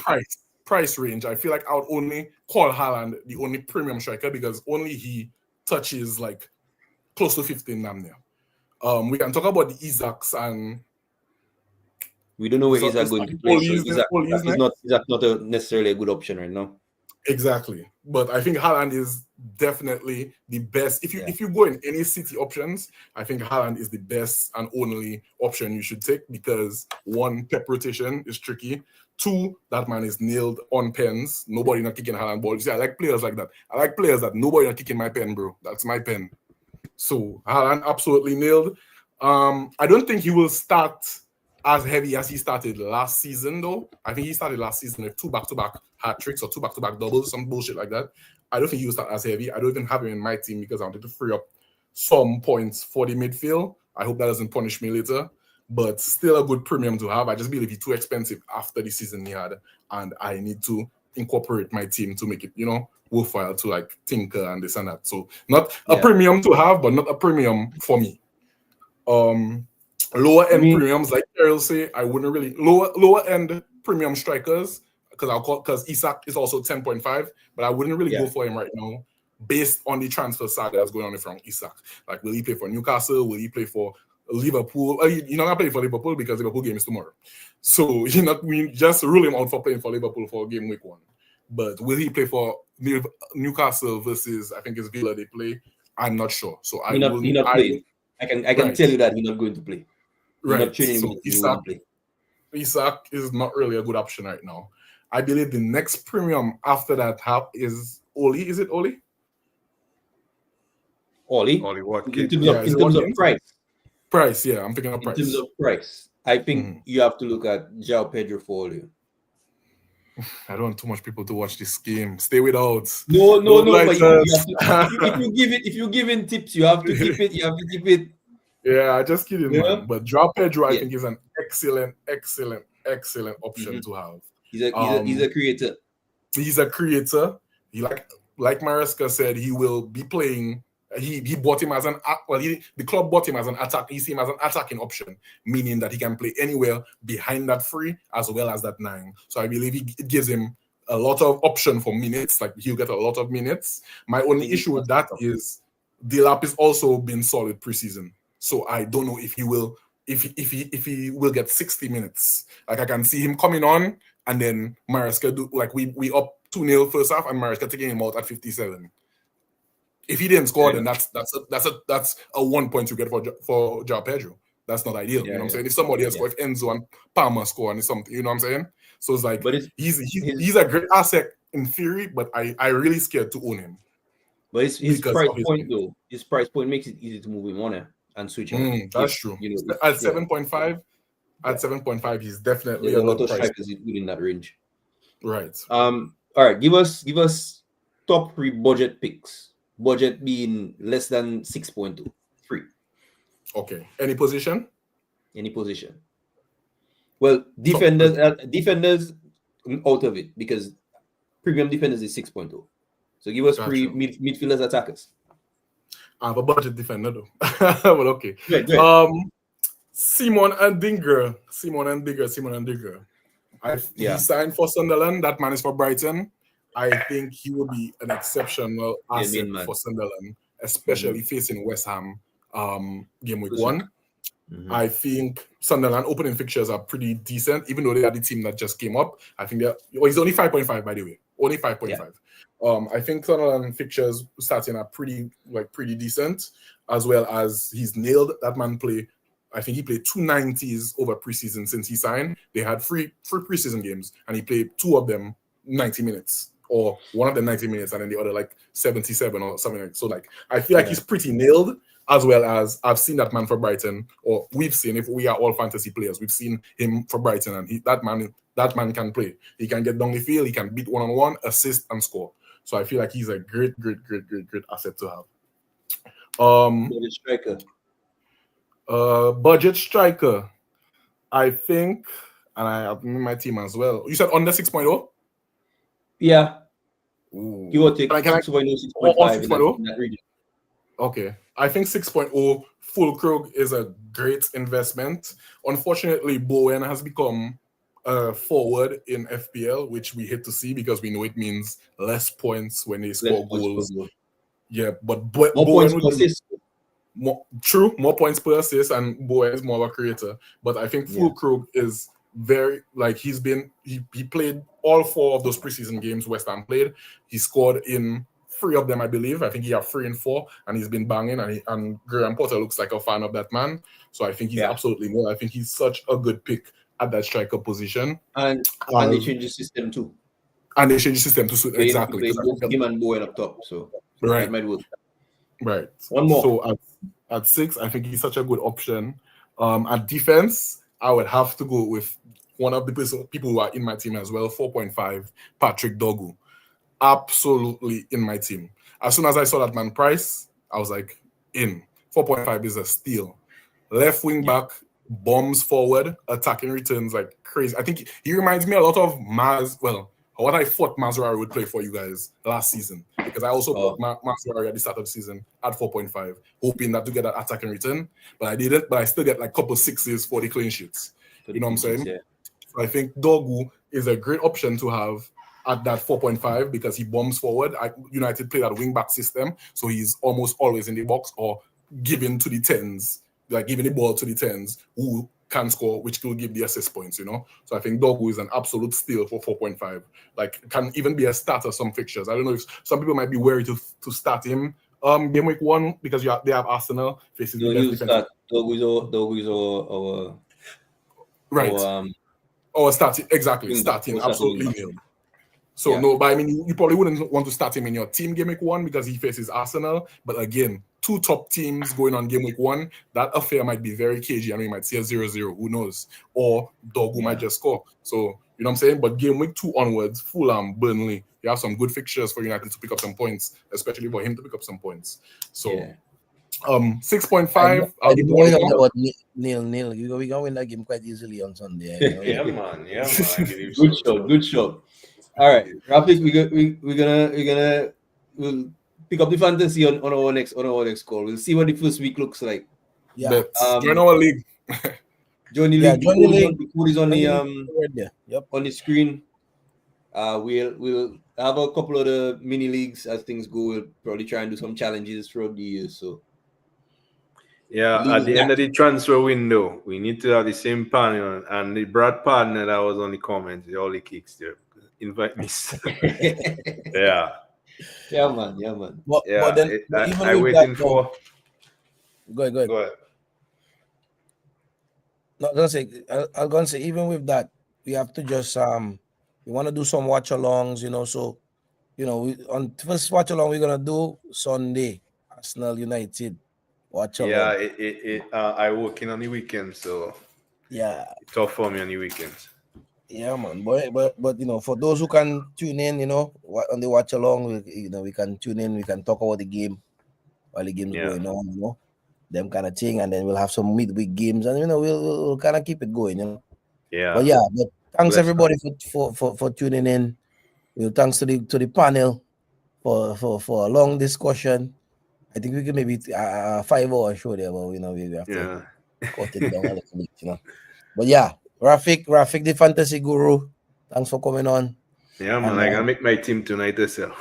price range, I feel like I would only call Haaland the only premium striker, because only he touches like close to 15 damn near. We can talk about the Isaacs, and
we don't know where Isaac going to play. So Isaac not necessarily a good option right now.
Exactly, but I think Haaland is definitely the best. If you go in any City options, I think Haaland is the best and only option you should take, because 1, pep rotation is tricky. 2, that man is nailed on pens. Nobody not kicking Haaland ball. You see, I like players like that. I like players that nobody not kicking my pen, bro. That's my pen. So Haaland absolutely nailed. I don't think he will start as heavy as he started last season, though. I think he started last season with 2 back-to-back hat tricks or 2 back-to-back doubles, some bullshit like that. I don't think he will start as heavy. I don't even have him in my team because I wanted to free up some points for the midfield. I hope that doesn't punish me later. But still a good premium to have. I just believe he's too expensive after the season he had, and I need to incorporate my team to make it, worthwhile to like tinker and this and that. So not a premium to have, but not a premium for me. Lower end premiums, like Errol say, I wouldn't really lower end premium strikers, because Isak is also 10.5, but I wouldn't really go for him right now based on the transfer saga that's going on from Isak. Like, will he play for Newcastle? Will he play for Liverpool? You're not gonna play for Liverpool because Liverpool game is tomorrow. So we just rule him out for playing for Liverpool for game week 1. But will he play for Newcastle versus, I think it's Villa they play? I'm not sure. So I
can tell you that he's not going to play.
Right. So Isak is not really a good option right now. I believe the next premium after that is Oli. Is it Oli?
Oli what? In terms of price.
Price, yeah. I'm thinking of price.
In terms of price, I think you have to look at João Pedro for Oli.
I don't want too much people to watch this game. Stay without.
No. But if you give in tips, you have to keep it. You have to keep it.
Yeah, just kidding, man. But João Pedro, I think, is an excellent option to have.
He's a creator.
He's a creator. He like Maresca said, he will be playing. He bought him as the club bought him as an attack. He sees him as an attacking option, meaning that he can play anywhere behind that 3 as well as that 9. So I believe it gives him a lot of option for minutes. Like, he'll get a lot of minutes. My only issue with that is Delap is also been solid preseason. So I don't know if he will if he will get 60 minutes. Like I can see him coming on, and then Maresca do like we up 2-0 first half, and Maresca taking him out at 57. If he didn't score, then that's a 1 point you get for João Pedro. That's not ideal. You know what I'm saying? If somebody else score, if Enzo and Palmer score and it's something, you know what I'm saying? So it's like
But
he's a great asset in theory, but I really scared to own him.
But his
Because
price
of his
point
name.
though, his price point makes it easy to move him on and switch out.
That's true.
You know,
At 7.5, at 7.5, he's definitely
there's
a
a lot
good
of
price.
strikers within that range.
Right.
All right, give us top 3 budget picks. Budget being less than 6.2. 3.
Okay. Any position?
Any position. Well, defenders out of it because premium defenders is 6.2. So give us 3 midfielders, attackers.
I have a budget defender though. But okay.
Great.
Simon and Digger. He signed for Sunderland. That man is for Brighton. I think he will be an exceptional asset for Sunderland, especially facing West Ham game week 1. I think Sunderland opening fixtures are pretty decent, even though they are the team that just came up. I think he's only 5.5 by the way. Only 5.5. Yeah. I think Sunderland fixtures starting are pretty decent, as well as he's nailed that man play. I think he played 2 90s over preseason since he signed. They had three preseason games, and he played 2 of them 90 minutes, or one of them 90 minutes, and then the other like 77 or something like. So like I feel like he's pretty nailed, as well as I've seen that man for Brighton, or we've seen, if we are all fantasy players, we've seen him for Brighton, and that man can play. He can get down the field, he can beat 1-on-1, assist and score. So I feel like he's a great asset to have.
Budget striker.
Budget striker. I think, and I have my team as well. You said under 6.0?
Yeah.
Ooh.
You will take
6.0,
6.5 in that region.
Okay. I think 6.0 Fulkrug is a great investment. Unfortunately, Bowen has become forward in FPL, which we hate to see because we know it means less points when they score goals. Yeah, but Bowen would be more points per assist, and Bowen is more of a creator. But I think Fulkrug is very he played all 4 of those preseason games West Ham played. He scored in 3 of them, I believe. I think he had 3 and 4, and he's been banging. And Graham Potter looks like a fan of that man. So I think he's absolutely no. I think he's such a good pick at that striker position.
And they changed the system too.
And they changed the system to suit exactly.
They both him and Bowen up top. So
right.
That might work.
Right.
One more.
So at 6, I think he's such a good option. At defense, I would have to go with one of the people who are in my team as well, 4.5, Patrick Dogu. Absolutely in my team. As soon as I saw that man price, I was like, in. 4.5 is a steal. Left wing back, bombs forward, attacking returns like crazy. I think he reminds me a lot of what I thought Mazraoui would play for you guys last season, because I also put Mazraoui at the start of the season at 4.5, hoping that to get that attacking return, but I didn't. But I still get like a couple 6s for the clean sheets. You know what I'm saying? Yeah. So I think Dogu is a great option to have at that 4.5 because he bombs forward. United play that wing back system, so he's almost always in the box or giving to the 10s, like giving the ball to the 10s who can score, which will give the assist points, you know. So I think Dogu is an absolute steal for 4.5. Like, can even be a starter some fixtures. I don't know if some people might be wary to start him game week 1 because they have Arsenal facing the best defense.
Dogu is our
right. Starting absolutely nil. So no, but I mean, you probably wouldn't want to start him in your team game week 1 because he faces Arsenal. But again, 2 top teams going on game week 1, that affair might be very cagey. I mean, you might see a 0-0, who knows? Or Dogu might just score. So, you know what I'm saying? But game week 2 onwards, Fulham, Burnley, you have some good fixtures for United to pick up some points, especially for him to pick up some points. So, 6.5.
I'll be going about nil. We're gonna win that game quite easily on Sunday.
Yeah, man.
Good show. All right, Rafik, we'll pick up the fantasy on our next call. We'll see what the first week looks like.
Yeah. Join our league.
Join the league. The code is on on the screen. We'll have a couple of the mini leagues as things go. We'll probably try and do some challenges throughout the year. So
Yeah,
Leave
at
it
the
there.
end of the transfer window, we need to have the same panel and the Brad partner that was on the comments, all the kicks there. Invite me. Yeah,
Yeah, man. Yeah, man.
But even
I
with that,
waiting
though,
for.
go ahead.
Go ahead.
No, I was gonna say even with that, we have to just we want to do some watch alongs, so we on first watch along we're gonna do Sunday, Arsenal United watch along.
Yeah, I working on the weekend, so
Yeah,
it's tough for me on the weekends.
yeah, man. But for those who can tune in, on the watch along, we can tune in, we can talk about the game while the game's
Yeah.
going on, them kind of thing, and then we'll have some midweek games, and we'll kind of keep it going,
Yeah.
But thanks
Bless
everybody for tuning in. Thanks to the panel for a long discussion. I think we can maybe 5 hour show there, but we have to cut it down a little bit, But yeah, Rafik, the fantasy guru. Thanks for coming on.
Yeah, man.
And,
I gotta make my team tonight as well.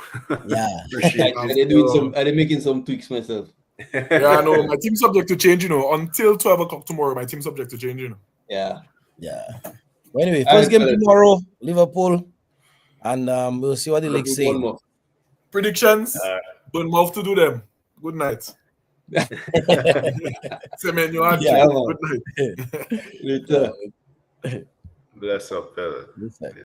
Yeah.
Appreciate
I
it.
doing some. I making some tweaks myself.
Yeah, I know. My team subject to change, until 12 o'clock tomorrow. My team subject to change,
Yeah.
Well, anyway,
All
first
right,
game
fellas.
tomorrow, Liverpool, and we'll see what the league say.
Bournemouth.
Predictions. Bournemouth to do them. Good night. Semenyo and
Yeah,
Good night.
Later.
Bless up, fella.